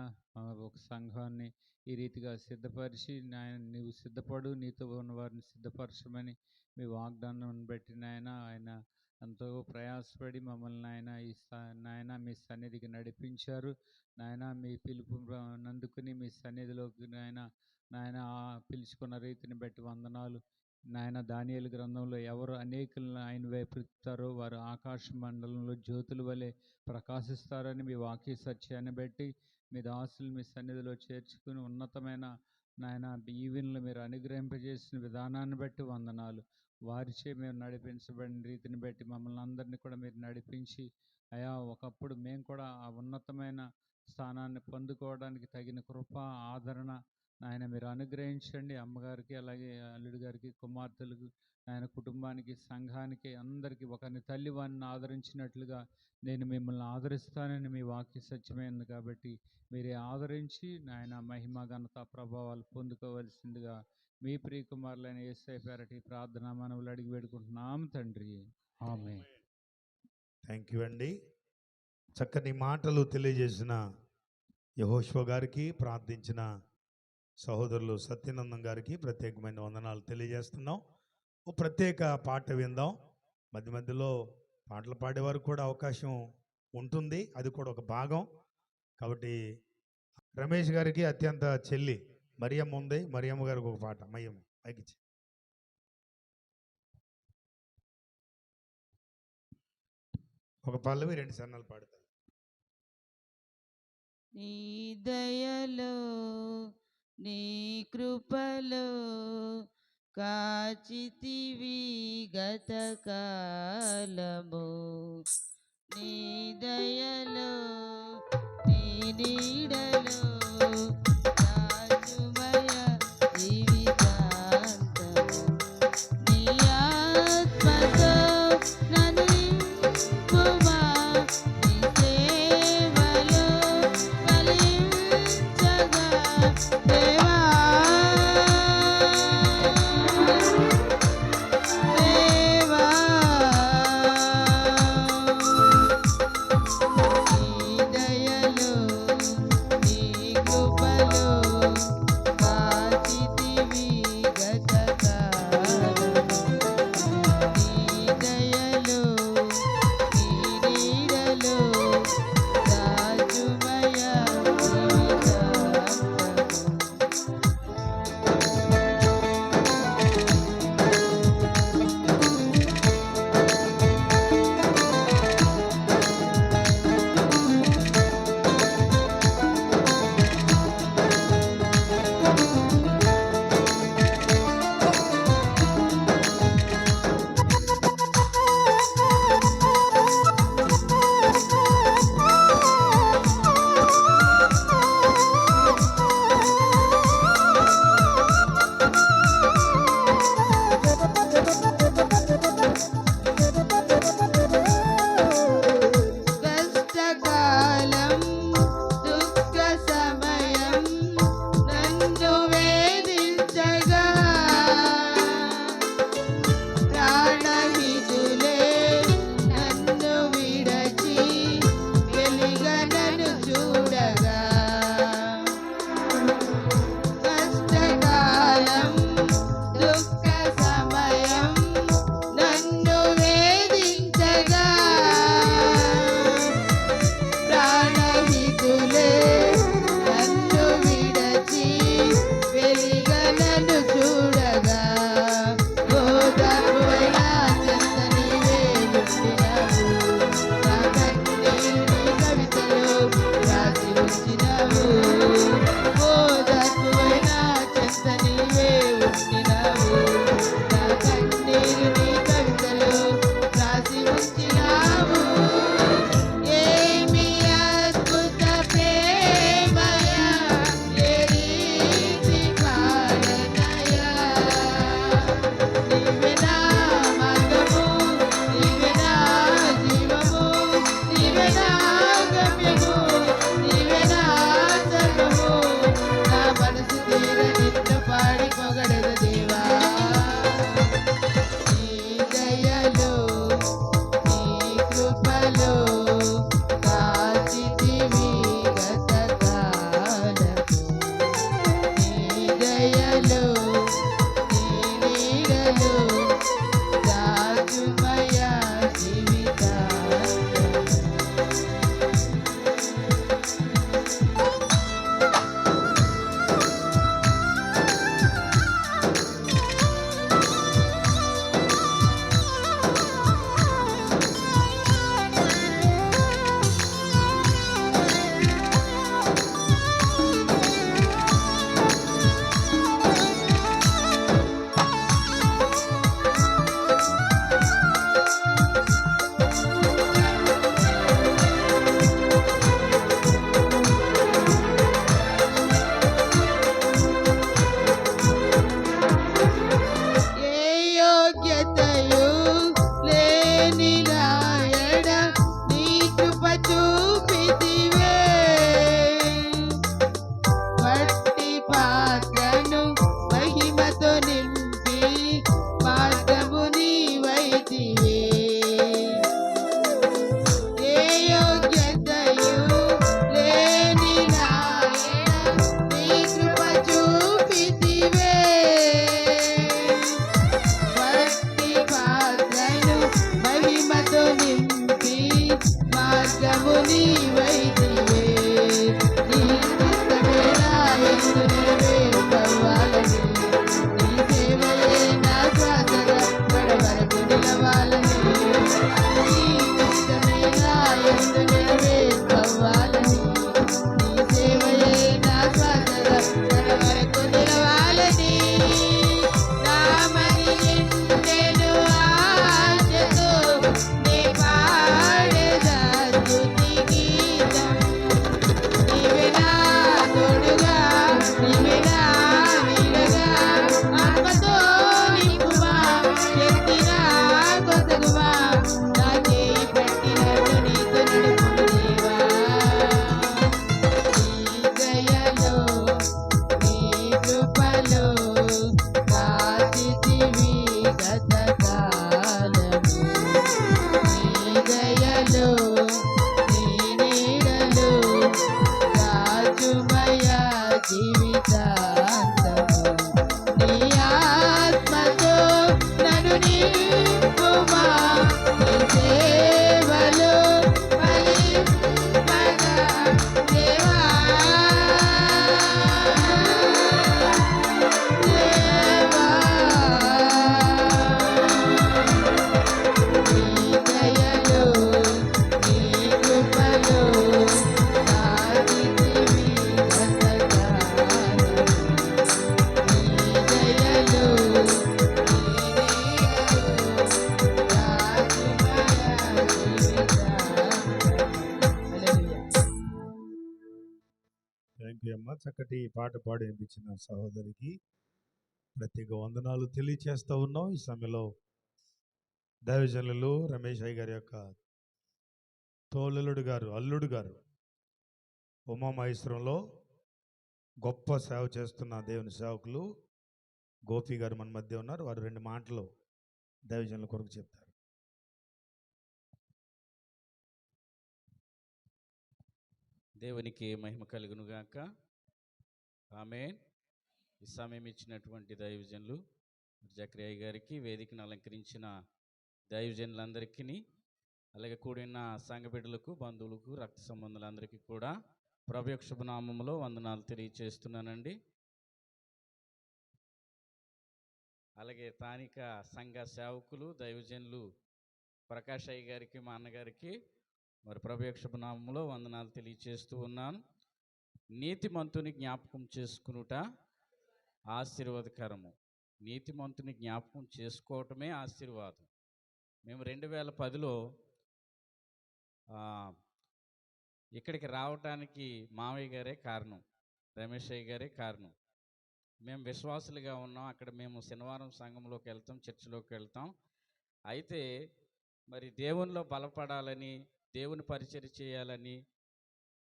ఒక సంఘాన్ని ఈ రీతిగా సిద్ధపరిచి నాయన నీవు సిద్ధపడు, నీతో ఉన్న వారిని సిద్ధపరచమని మీ వాగ్దానం బట్టి నాయన ఆయన ఎంతో ప్రయాసపడి మమ్మల్ని నాయన మీ సన్నిధికి నడిపించారు. నాయన మీ పిలుపు నందుకుని మీ సన్నిధిలోకి నాయన పిలుచుకున్న రీతిని బట్టి వందనాలు నాయన. దానియేలు గ్రంథంలో ఎవరు అనేకులను ఆయన వైపు తిప్పుతారో వారు ఆకాశ మండలంలో జ్యోతుల వలె ప్రకాశిస్తారని మీ వాక్య సత్యాన్ని బట్టి మీ దాసులు మీ సన్నిధిలో చేర్చుకుని ఉన్నతమైన నాయన ఈవెన్లు మీరు అనుగ్రహింపజేసిన విధానాన్ని బట్టి వందనాలు. వారిచే మేము నడిపించబడిన రీతిని బట్టి మమ్మల్ని అందరినీ కూడా మీరు నడిపించి అయా ఒకప్పుడు మేము కూడా ఆ ఉన్నతమైన స్థానాన్ని పొందుకోవడానికి తగిన కృప ఆదరణ నాయన మీరు అనుగ్రహించండి. అమ్మగారికి అలాగే అల్లుడి గారికి కుమార్తెలకు ఆయన కుటుంబానికి సంఘానికి అందరికీ ఒకరిని తల్లి వారిని ఆదరించినట్లుగా నేను మిమ్మల్ని ఆదరిస్తానని మీ వాక్య సత్యమైంది కాబట్టి మీరే ఆదరించి నాయన మహిమ ఘనత ప్రభావాలు పొందుకోవలసిందిగా మీ ప్రియకుమారులైన యేసయ్య పేరటి ప్రార్థన మనవులు అడిగి వేడుకుంటున్నాం తండ్రి. ఆమేన్. థ్యాంక్ యూ అండి. చక్కని మాటలు తెలియజేసిన యెహోషువ గారికి, ప్రార్థించిన సహోదరులు సత్యానందం గారికి ప్రత్యేకమైన వందనాలు తెలియజేస్తున్నాం. ఓ ప్రత్యేక పాట విందాం. మధ్య మధ్యలో పాటలు పాడేవారు కూడా అవకాశం ఉంటుంది, అది కూడా ఒక భాగం. కాబట్టి రమేష్ గారికి అత్యంత చెల్లి మరియమ్మ ఉంది. మరియమ్మ గారికి ఒక పాట. మయ్యమ్మ మైకిచ్చి. ఒక పల్లవి 2 సన్నాలు పాడతారు. నీ దయలో నీ కృపలో కాచితివి గతకాలము, నీ దయలో నీ నీడలో రాజుమయ జీవితాంతము, నీ ఆత్మతో నన్ను నింపుమా, నీ సేవలో ఫలించగా దేవా, దేవా. నీ దయలో నీ కృపలో చక్కటి పాట పాడి వినిపించిన సహోదరికి ప్రత్యేక వందనాలు తెలియచేస్తూ ఉన్నాం. ఈ సమయంలో దైవజనులు రమేష్ అయ్య గారి యొక్క అల్లుడు గారు ఉమామహేశ్వరంలో గొప్ప సేవ చేస్తున్న దేవుని సేవకులు గోపి గారు మన మధ్య ఉన్నారు. వారు 2 మాటలు దైవజనుల కొరకు చెప్తారు. దేవునికి మహిమ కలుగును గాక. ఆమేన్. ఈ సమయం ఇచ్చినటువంటి దైవజనులు జక్రియా గారికి, వేదికను అలంకరించిన దైవజనులందరికీ, అలాగే కూడిన సంఘ బిడ్డలకు, బంధువులకు, రక్త సంబంధులందరికీ కూడా ప్రభు యొక్క శుభనామములో వందనాలు తెలియచేస్తున్నానండి. అలాగే స్థానిక సంఘ సేవకులు, దైవజనులు ప్రకాష్ అయ్య గారికి, మా అన్నగారికి మరి ప్రభు యొక్క శుభనామములో వందనాలు తెలియచేస్తూ ఉన్నాను. నీతిమంతుని జ్ఞాపకం చేసుకునుట ఆశీర్వాదకరము. నీతిమంతుని జ్ఞాపకం చేసుకోవటమే ఆశీర్వాదం. మేము 2010లో ఇక్కడికి రావటానికి మావయ్య గారే కారణం, రమేష్ అయ్య గారే కారణం. మేము విశ్వాసులుగా ఉన్నాం. అక్కడ మేము శనివారం సంఘంలోకి వెళ్తాం, చర్చిలోకి వెళ్తాం. అయితే మరి దేవునిలో బలపడాలని, దేవుని పరిచర్య చేయాలని,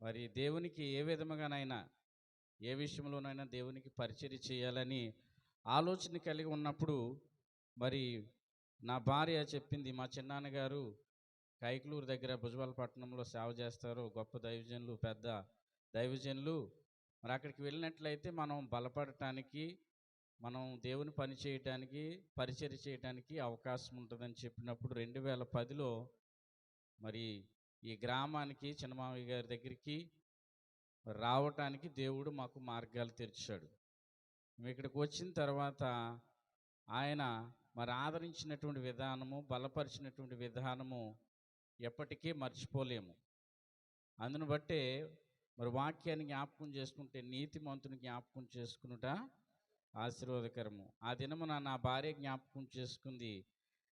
మరి దేవునికి ఏ విధముగానైనా, ఏ విషయంలోనైనా దేవునికి పరిచర్య చేయాలని ఆలోచన కలిగి ఉన్నప్పుడు మరి నా భార్య చెప్పింది, మా చిన్నాన్నగారు కైకలూరు దగ్గర భుజవాలపట్నంలో సేవ చేస్తారు, గొప్ప దైవజనులు, పెద్ద దైవజనులు, మరి అక్కడికి వెళ్ళినట్లయితే మనం బలపడటానికి, మనం దేవుని పని చేయటానికి, పరిచర్య చేయటానికి అవకాశం ఉంటుందని చెప్పినప్పుడు 2010లో మరి ఈ గ్రామానికి, చిన్నమావయ్య గారి దగ్గరికి రావటానికి దేవుడు మాకు మార్గాలు తెరిచాడు. మేము ఇక్కడికి వచ్చిన తర్వాత ఆయన మరి ఆదరించినటువంటి విధానము, బలపరిచినటువంటి విధానము ఎప్పటికీ మర్చిపోలేము. అందును బట్టే మరి వాక్యాన్ని జ్ఞాపకం చేసుకుంటే, నీతిమంతుని జ్ఞాపకం చేసుకునుట ఆశీర్వాదకరము. ఆ దినమున నా భార్య జ్ఞాపకం చేసుకుంది.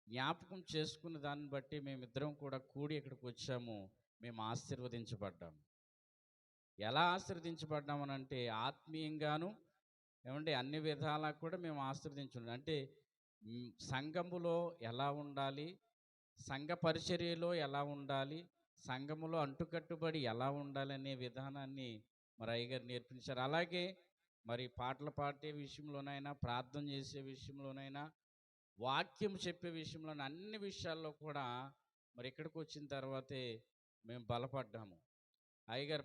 జ్ఞాపకం చేసుకున్న దాన్ని బట్టి మేమిద్దరం కూడా కూడి ఇక్కడికి వచ్చాము. మేము ఆశీర్వదించబడ్డాము. ఎలా ఆశీర్వదించబడ్డామనంటే ఆత్మీయంగాను, ఏమంటే అన్ని విధాలా కూడా మేము ఆశీర్వదించున్నాం. అంటే సంఘములో ఎలా ఉండాలి, సంఘ పరిచర్యలో ఎలా ఉండాలి, సంఘములో అంటుకట్టుబడి ఎలా ఉండాలనే విధానాన్ని మరి అయ్యగారు నేర్పించారు. అలాగే మరి పాటలు పాడే విషయంలోనైనా, ప్రార్థన చేసే విషయంలోనైనా, వాక్యం చెప్పే విషయంలో, అన్ని విషయాల్లో కూడా మరి ఇక్కడికి వచ్చిన తర్వాతే మేము బలపడ్డాము. అయ్యగారు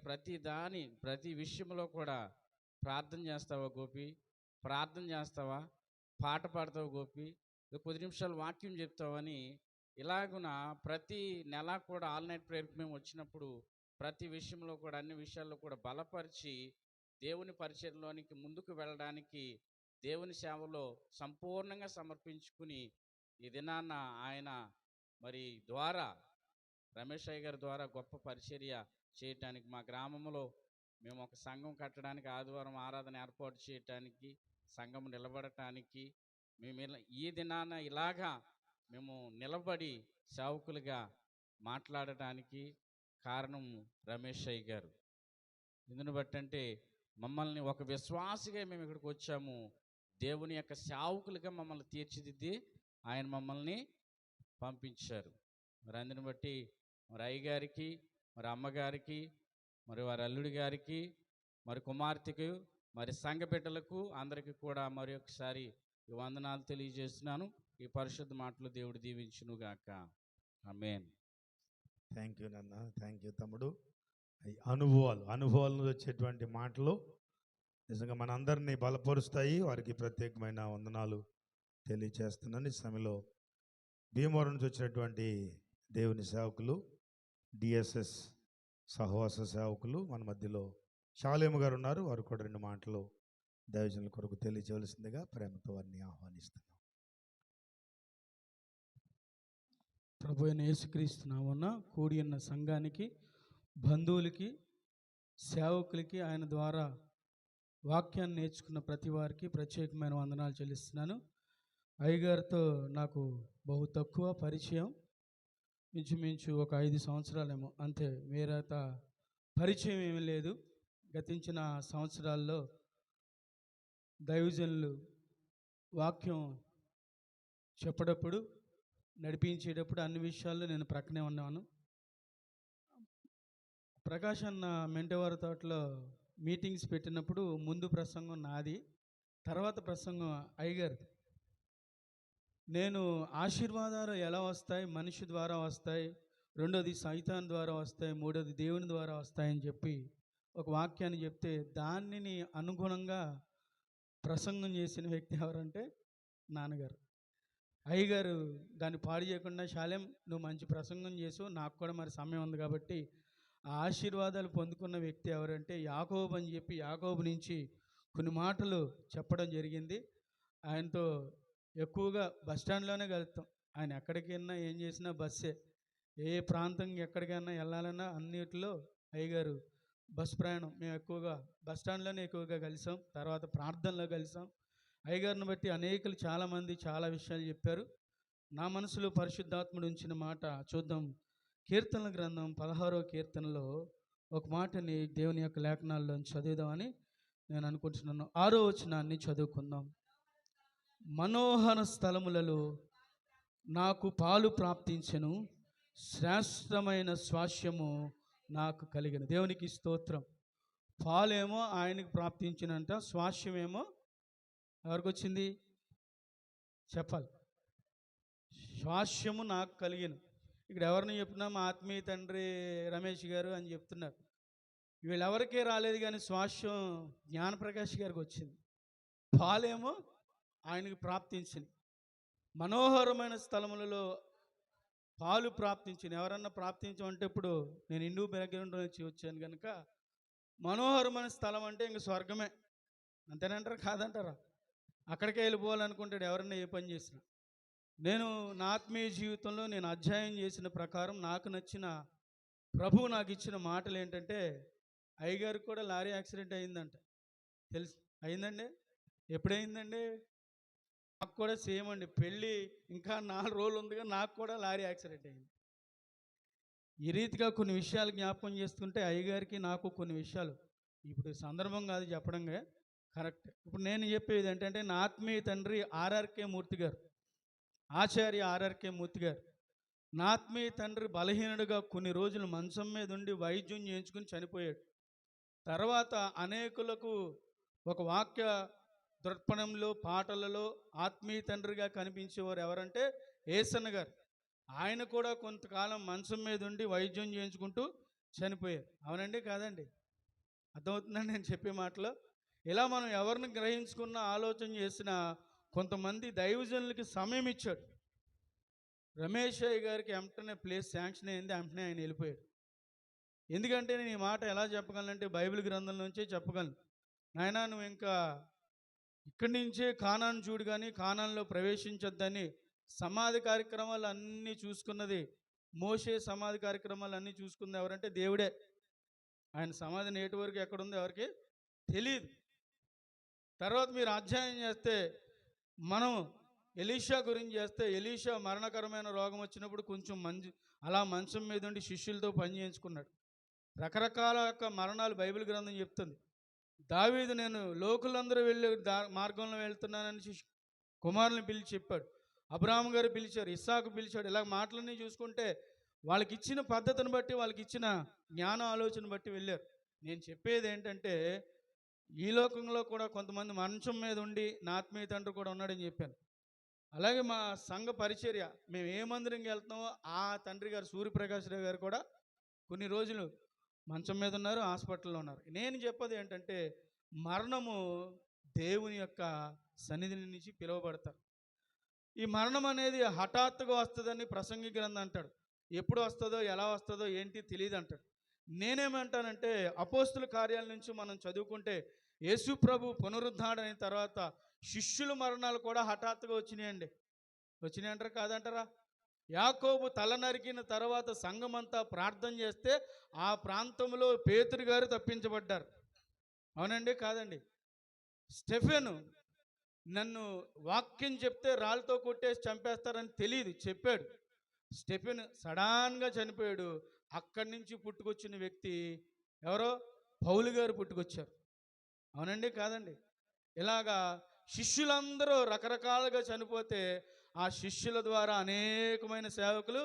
ప్రతి విషయంలో కూడా ప్రార్థన చేస్తావా గోపి, ప్రార్థన చేస్తావా, పాట పాడతావా గోపి, 10 నిమిషాలు వాక్యం చెప్తావని ఇలాగున ప్రతి నెల కూడా ఆల్ నైట్ ప్రేయర్కి మేము వచ్చినప్పుడు ప్రతి విషయంలో కూడా, అన్ని విషయాల్లో కూడా బలపరిచి దేవుని పరిచర్యలోనికి ముందుకు వెళ్ళడానికి, దేవుని సేవలో సంపూర్ణంగా సమర్పించుకుని ఈ దినాన్న ఆయన మరి ద్వారా, రమేష్ అయ్య గారి ద్వారా గొప్ప పరిచర్య చేయటానికి, మా గ్రామంలో మేము ఒక సంఘం కట్టడానికి, ఆదివారం ఆరాధన ఏర్పాటు చేయటానికి, సంఘం నిలబడటానికి, మేము ఈ దినాన ఇలాగా మేము నిలబడి సేవకులుగా మాట్లాడటానికి కారణం రమేష్ అయ్య గారు. ఇందును బట్టంటే మమ్మల్ని ఒక విశ్వాసిగా మేము ఇక్కడికి వచ్చాము. దేవుని యొక్క సేవకులుగా మమ్మల్ని తీర్చిదిద్ది ఆయన మమ్మల్ని పంపించారు. మరి అందుని బట్టి మరి అయ్య గారికి, మరి అమ్మగారికి, మరి వారి అల్లుడి గారికి, మరి కుమార్తెకు, మరి సంఘ బిడ్డలకు అందరికీ కూడా మరి ఒకసారి ఈ వందనాలు తెలియజేస్తున్నాను. ఈ పరిశుద్ధ మాటలు దేవుడు దీవించును గాక. ఆమేన్. థ్యాంక్ యూ నాన్న, థ్యాంక్ యూ తమ్ముడు. అనుభవాల నుంచి వచ్చేటువంటి మాటలు నిజంగా మనందరినీ బలపరుస్తాయి. వారికి ప్రత్యేకమైన వందనాలు తెలియచేస్తున్నాను. ఈ సమయంలో భీమవరం నుంచి వచ్చినటువంటి దేవుని సేవకులు, డిఎస్ఎస్ సహవాస సేవకులు మన మధ్యలో షాలేము గారు ఉన్నారు. వారు కూడా 2 మాటలు దైవజనుల కొరకు తెలియజేయవలసిందిగా ప్రేమతో వారిని ఆహ్వానిస్తున్నాం. ప్రభు అయిన యేసుక్రీస్తు నామమున కూడి ఉన్న సంఘానికి, బంధువులకి, సేవకులకి, ఆయన ద్వారా వాక్యాన్ని నేర్చుకున్న ప్రతి వారికి ప్రత్యేకమైన వందనాలు చెల్లిస్తున్నాను. అయ్యగారితో నాకు బహు తక్కువ పరిచయం, ఇంచుమించు ఒక 5 సంవత్సరాలేమో అంతే. మీరత పరిచయం ఏమీ లేదు. గతించిన సంవత్సరాల్లో దైవజనులు వాక్యం చెప్పేటప్పుడు నడిపించేటప్పుడు అన్ని విషయాల్లో నేను ప్రక్కనే ఉన్నాను. ప్రకాష్ అన్న మెంటవారి తోటలో మీటింగ్స్ పెట్టినప్పుడు ముందు ప్రసంగం నాది, తర్వాత ప్రసంగం అయ్యగారిది. నేను ఆశీర్వాదాలు ఎలా వస్తాయి, మనిషి ద్వారా వస్తాయి, రెండోది సైతాన్ ద్వారా వస్తాయి, మూడోది దేవుని ద్వారా వస్తాయని చెప్పి ఒక వాక్యాన్ని చెప్తే దానిని అనుగుణంగా ప్రసంగం చేసిన వ్యక్తి ఎవరంటే నాన్నగారు. అయ్యగారు దాన్ని పాడు చేయకుండా, శాలెం నువ్వు మంచి ప్రసంగం చేసు, నాకు కూడా మరి సమయం ఉంది కాబట్టి ఆ ఆశీర్వాదాలు పొందుకున్న వ్యక్తి ఎవరంటే యాకోబు అని చెప్పి యాకోబు నుంచి కొన్ని మాటలు చెప్పడం జరిగింది. ఆయనతో ఎక్కువగా బస్టాండ్లోనే కలుస్తాం. ఆయన ఎక్కడికైనా ఏం చేసినా బస్సే. ఏ ప్రాంతం ఎక్కడికైనా వెళ్ళాలన్నా అన్నిటిలో అయ్యగారు బస్ ప్రయాణం. మేము ఎక్కువగా బస్టాండ్లోనే ఎక్కువగా కలిసాం. తర్వాత ప్రార్థనలో కలిసాం. అయ్యగారిని బట్టి అనేకులు చాలామంది చాలా విషయాలు చెప్పారు. నా మనసులో పరిశుద్ధాత్ముడు ఉంచిన మాట చూద్దాం. కీర్తనల గ్రంథం 16వ కీర్తనలో ఒక మాటని దేవుని యొక్క లేఖనాల్లో చదువుదామని నేను అనుకుంటున్నాను. 6వ వచనాన్ని చదువుకుందాం. మనోహర స్థలములలో నాకు పాలు ప్రాప్తించెను, శ్రేష్టమైన స్వాస్యము నాకు కలిగిన. దేవునికి స్తోత్రం. పాలేమో ఆయనకు ప్రాప్తించినంట, స్వాస్యమేమో ఎవరికి వచ్చింది చెప్పాలి. స్వాస్యము నాకు కలిగిన. ఇక్కడ ఎవరిని చెప్పినా మా ఆత్మీయ తండ్రి రమేష్ గారు అని చెప్తున్నారు. వీళ్ళెవరికే రాలేదు, కానీ స్వాస్యం జ్ఞానప్రకాష్ గారికి వచ్చింది. పాలేమో ఆయనకు ప్రాప్తించింది. మనోహరమైన స్థలములలో పాలు ప్రాప్తించింది. ఎవరన్నా ప్రాప్తించమంటే, ఇప్పుడు నేను హిందూ బ్యాక్గ్రౌండ్ నుంచి వచ్చాను కనుక మనోహరమైన స్థలం అంటే ఇంక స్వర్గమే, అంతేనంటారా కాదంటారా? అక్కడికే వెళ్ళిపోవాలనుకుంటాడు ఎవరన్నా ఏ పని చేసినా. నేను నా ఆత్మీయ జీవితంలో నేను అధ్యయనం చేసిన ప్రకారం నాకు నచ్చిన ప్రభువు నాకు ఇచ్చిన మాటలు ఏంటంటే, అయ్యగారికి కూడా లారీ యాక్సిడెంట్ అయిందంట. తెలుసు అయిందండి? ఎప్పుడైందండి? నాకు కూడా సేమ్ అండి. పెళ్ళి ఇంకా 4 రోజులు ఉందిగా నాకు కూడా లారీ యాక్సిడెంట్ అయింది. ఈ రీతిగా కొన్ని విషయాలు జ్ఞాపకం చేసుకుంటే అయ్యగారికి నాకు కొన్ని విషయాలు ఇప్పుడు సందర్భం కాదు చెప్పడంగా కరెక్ట్. ఇప్పుడు నేను చెప్పేది ఏంటంటే, నా ఆత్మీయ తండ్రి ఆర్ఆర్కే మూర్తి గారు, ఆచార్య ఆర్ఆర్కే మూర్తి గారు. నా ఆత్మీయ తండ్రి బలహీనుడుగా కొన్ని రోజులు మంచం మీద ఉండి వైద్యం చేయించుకుని చనిపోయాడు. తర్వాత అనేకులకు ఒక వాక్య దృక్పథంలో పాటలలో ఆత్మీయ తండ్రిగా కనిపించేవారు ఎవరంటే ఏసన్న గారు. ఆయన కూడా కొంతకాలం మంచం మీద ఉండి వైద్యం చేయించుకుంటూ చనిపోయారు. అవునండి కాదండి? అర్థమవుతుందండి నేను చెప్పే మాటలో? ఇలా మనం ఎవరిని గ్రహించుకున్న ఆలోచన చేసిన కొంతమంది దైవజనులకి సమయం ఇచ్చాడు. రమేష్ అయ్య గారికి వెంటనే ప్లేస్ శాంక్షన్ అయింది, వెంటనే ఆయన వెళ్ళిపోయాడు. ఎందుకంటే నేను ఈ మాట ఎలా చెప్పగలనంటే బైబిల్ గ్రంథం నుంచే చెప్పగలను. నాయనా నువ్వు ఇంకా ఇక్కడి నుంచే కానాను చూడు, కానీ కానాన్లో ప్రవేశించొద్దని సమాధి కార్యక్రమాలు అన్నీ చూసుకున్నది మోషే. సమాధి కార్యక్రమాలు అన్నీ చూసుకుంది ఎవరంటే దేవుడే. ఆయన సమాధి నేటి వరకు ఎక్కడుందో ఎవరికి తెలియదు. తర్వాత మీరు అధ్యయనం చేస్తే, మనం ఎలీషా గురించి చేస్తే, ఎలీషా మరణకరమైన రోగం వచ్చినప్పుడు కొంచెం అలా మంచం మీద ఉండి శిష్యులతో పని చేయించుకున్నాడు. రకరకాల మరణాలు బైబిల్ గ్రంథం చెప్తుంది. దావీదు నేను లోకులందరూ వెళ్ళే మార్గంలో వెళ్తున్నానని కుమారుని పిలిచి చెప్పాడు. అబ్రాహాము గారు పిలిచారు, ఇస్సాకు పిలిచాడు. ఇలా మాటలన్నీ చూసుకుంటే వాళ్ళకి ఇచ్చిన పద్ధతిని బట్టి, వాళ్ళకి ఇచ్చిన జ్ఞాన ఆలోచన బట్టి వెళ్ళారు. నేను చెప్పేది ఏంటంటే, ఈ లోకంలో కూడా కొంతమంది మంచం మీద ఉండి నా ఆత్మీయ తండ్రి కూడా ఉన్నాడని చెప్పాను. అలాగే మా సంఘ పరిచర్య మేము ఏ మందిరంకి వెళ్తున్నామో ఆ తండ్రి గారు సూర్యప్రకాష్ రావు గారు కూడా కొన్ని రోజులు మంచం మీద ఉన్నారు, హాస్పిటల్లో ఉన్నారు. నేను చెప్పేది ఏంటంటే, మరణము దేవుని యొక్క సన్నిధి నుంచి పిలువబడతారు. ఈ మరణం అనేది హఠాత్తుగా వస్తుందని ప్రసంగి గ్రంథం అంటాడు. ఎప్పుడు వస్తుందో ఎలా వస్తుందో ఏంటి తెలియదు అంటాడు. నేనేమంటానంటే, అపోస్తుల కార్యాల నుంచి మనం చదువుకుంటే యేసు ప్రభు పునరుద్ధాడైన తర్వాత శిష్యుల మరణాలు కూడా హఠాత్తుగా వచ్చినాయండి. వచ్చినాయి అంటారా కాదంటారా? యాకోబు తల నరికిన తర్వాత సంఘమంతా ప్రార్థన చేస్తే ఆ ప్రాంతంలో పేతురు గారు తప్పించబడ్డారు. అవునండి కాదండి? స్టెఫెను నన్ను వాక్యం చెప్తే రాళ్ళతో కొట్టేసి చంపేస్తారని తెలియదు, చెప్పాడు. స్టెఫెన్ సడన్గా చనిపోయాడు. అక్కడి నుంచి పుట్టుకొచ్చిన వ్యక్తి ఎవరో పౌలు గారు పుట్టుకొచ్చారు. అవునండి కాదండి? ఇలాగా శిష్యులందరూ రకరకాలుగా చనిపోతే ఆ శిష్యుల ద్వారా అనేకమైన సేవకులు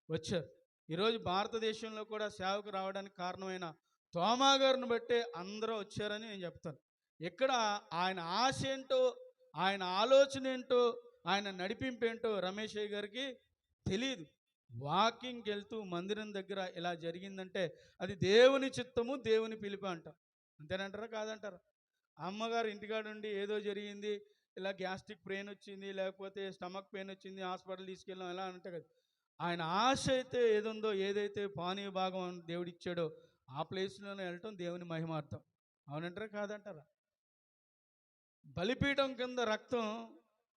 వచ్చారు. ఈరోజు భారతదేశంలో కూడా సేవకు రావడానికి కారణమైన తోమా గారిని బట్టే అందరూ వచ్చారని నేను చెప్తాను. ఇక్కడ ఆయన ఆశ ఏంటో, ఆయన ఆలోచన ఏంటో, ఆయన నడిపింపు ఏంటో రమేష్ అయ్య గారికి తెలియదు. వాకింగ్కి వెళ్తూ మందిరం దగ్గర ఇలా జరిగిందంటే అది దేవుని చిత్తము, దేవుని పిలుపు అంటారు. అంతేనంటారా కాదంటారా? అమ్మగారు ఇంటికాడ ఉండి ఏదో జరిగింది, ఇలా గ్యాస్ట్రిక్ పెయిన్ వచ్చింది, లేకపోతే స్టమక్ పెయిన్ వచ్చింది, హాస్పిటల్ తీసుకెళ్ళాం ఎలా అంటే కదా. ఆయన ఆశ అయితే ఏదుందో, ఏదైతే పానీయ భాగం దేవుడు ఇచ్చాడో ఆ ప్లేస్లోనే వెళ్ళటం దేవుని మహిమార్థం. అవునంటారా కాదంటారా? బలిపీఠం కింద రక్తం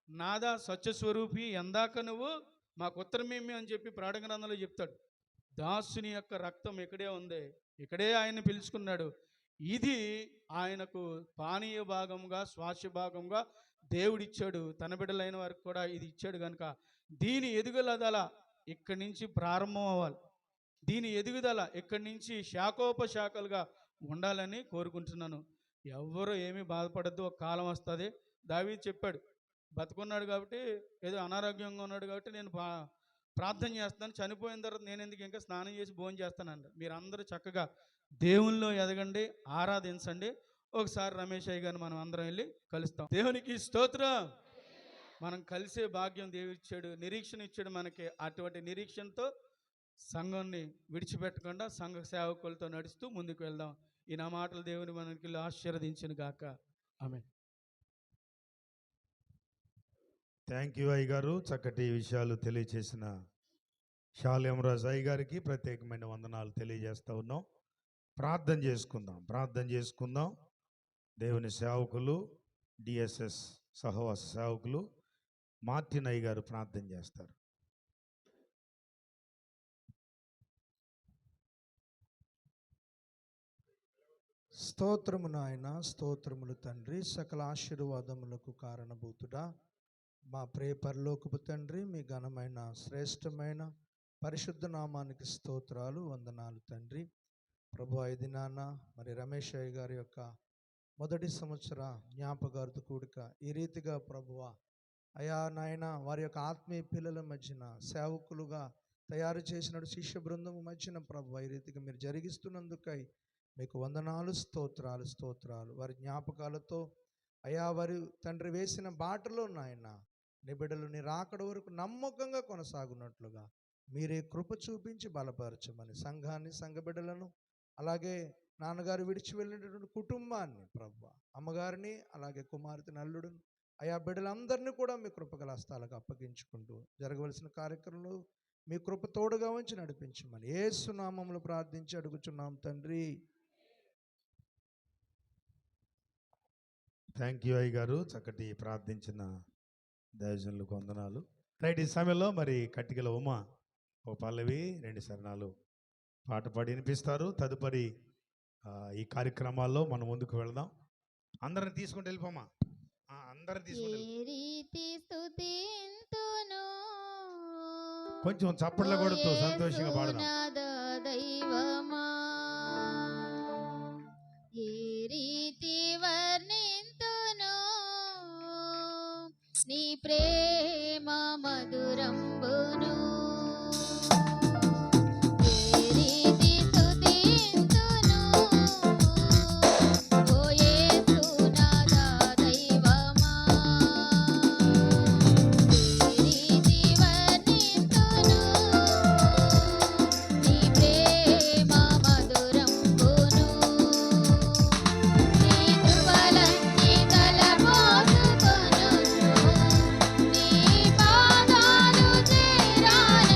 నాదా సత్యస్వరూపి ఎందాక నువ్వు మాకు ఉత్తరమేమి అని చెప్పి ప్రకటన గ్రంథంలో చెప్తాడు. దాసుని యొక్క రక్తం ఇక్కడే ఉంది, ఇక్కడే ఆయన్ని పిలుచుకున్నాడు. ఇది ఆయనకు పానీయ భాగంగా, స్వాస్థ్య భాగంగా దేవుడిచ్చాడు. తన బిడ్డలైన వారికి కూడా ఇది ఇచ్చాడు కనుక దీని ఎదుగుదల ఇక్కడి నుంచి ప్రారంభం అవ్వాలి. దీని ఎదుగుదల ఇక్కడి నుంచి శాఖోపశాఖలుగా ఉండాలని కోరుకుంటున్నాను. ఎవ్వరూ ఏమీ బాధపడద్దు, ఒక కాలం వస్తుంది. దావీదు చెప్పాడు, బతుకున్నాడు కాబట్టి, ఏదో అనారోగ్యంగా ఉన్నాడు కాబట్టి నేను ప్రార్థన చేస్తాను, చనిపోయిన తర్వాత నేను ఎందుకు ఇంకా స్నానం చేసి భోజనం చేస్తానంట. మీరందరూ చక్కగా దేవుల్లో ఎదగండి, ఆరాధించండి. ఒకసారి రమేష్ అయ్య గారిని మనం అందరం వెళ్ళి కలుస్తాం. దేవునికి స్తోత్రం. మనం కలిసే భాగ్యం దేవుడు ఇచ్చాడు, నిరీక్షణ ఇచ్చాడు మనకి. అటువంటి నిరీక్షణతో సంఘాన్ని విడిచిపెట్టకుండా సంఘ సేవకులతో నడుస్తూ ముందుకు వెళ్దాం. ఈ నా మాటలు దేవుని మనకి ఆశీర్వదించును గాక. ఆమేన్. థ్యాంక్ యూ అయ్య గారు. చక్కటి విషయాలు తెలియచేసిన శాలేమరాజు అయ్య గారికి ప్రత్యేకమైన వందనాలు తెలియజేస్తూ ఉన్నాం. ప్రార్థన చేసుకుందాం. దేవుని సేవకులు, డిఎస్ఎస్ సహవాస సేవకులు మార్టిన్ అయ్య గారు ప్రార్థన చేస్తారు. స్తోత్రము నాయన, స్తోత్రములు తండ్రి, సకల ఆశీర్వాదములకు కారణభూతుడా మా ప్రియ పరలోకపు తండ్రి, మీ ఘనమైన శ్రేష్టమైన పరిశుద్ధ నామానికి స్తోత్రాలు, వందనాలు తండ్రి. ప్రభు ఐదు నాన్న మరి రమేష్ అయ్య గారి యొక్క మొదటి సంవత్సర జ్ఞాపకార్థ కూడిక ఈ రీతిగా ప్రభువ అయా నాయన వారి యొక్క ఆత్మీయ పిల్లల మధ్యన సేవకులుగా తయారు చేసిన శిష్య బృందము మధ్యన ప్రభు ఈ రీతిగా మీరు జరిగిస్తున్నందుకై మీకు వందనాలు, స్తోత్రాలు. వారి జ్ఞాపకాలతో అయా వారి తండ్రి వేసిన బాటలో నాయన నీ బిడ్డలు నీ రాకడ వరకు నమ్మకంగా కొనసాగున్నట్లుగా మీరే కృప చూపించి బలపరచమని సంఘాన్ని, సంఘ బిడ్డలను, అలాగే నాన్నగారు విడిచి వెళ్ళినటువంటి కుటుంబాన్ని ప్రభు, అమ్మగారిని, అలాగే కుమార్తె నల్లుడును, అయా బిడ్డలందరినీ కూడా మీ కృపగల హస్తాలకు అప్పగించుకుంటూ జరగవలసిన కార్యక్రమంలో మీ కృప తోడుగా ఉంచి నడిపించమని యేసు నామములో ప్రార్థించి అడుగుచున్నాం తండ్రి. థ్యాంక్ యూ అయ్య గారు. చక్కటి ప్రార్థించిన దైవజనులకు వందనాలు. రైట్, ఈ సమయంలో మరి కట్టికల ఉమ ఒక పల్లవి, 2 శరణాలు పాట పాడి వినిపిస్తారు. తదుపరి ఈ కార్యక్రమాల్లో మనం ముందుకు వెళదాం. అందరిని తీసుకుంటూ వెళ్ళిపోమా, అందరిని తీసుకుంటూ కొంచెం చప్పట్ల కొడుతూ సంతోషంగా పాడదాం. నీ ప్రేమ మధురంబును పాదాలు చేరాలి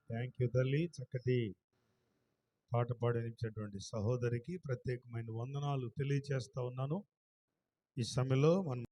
థ్యాంక్ యూ తల్లి. చక్కటి పాట పాడనిచ్చినటువంటి సహోదరికి ప్రత్యేకమైన వందనాలు తెలియచేస్తా ఉన్నాను. ఈ సమయంలో మనం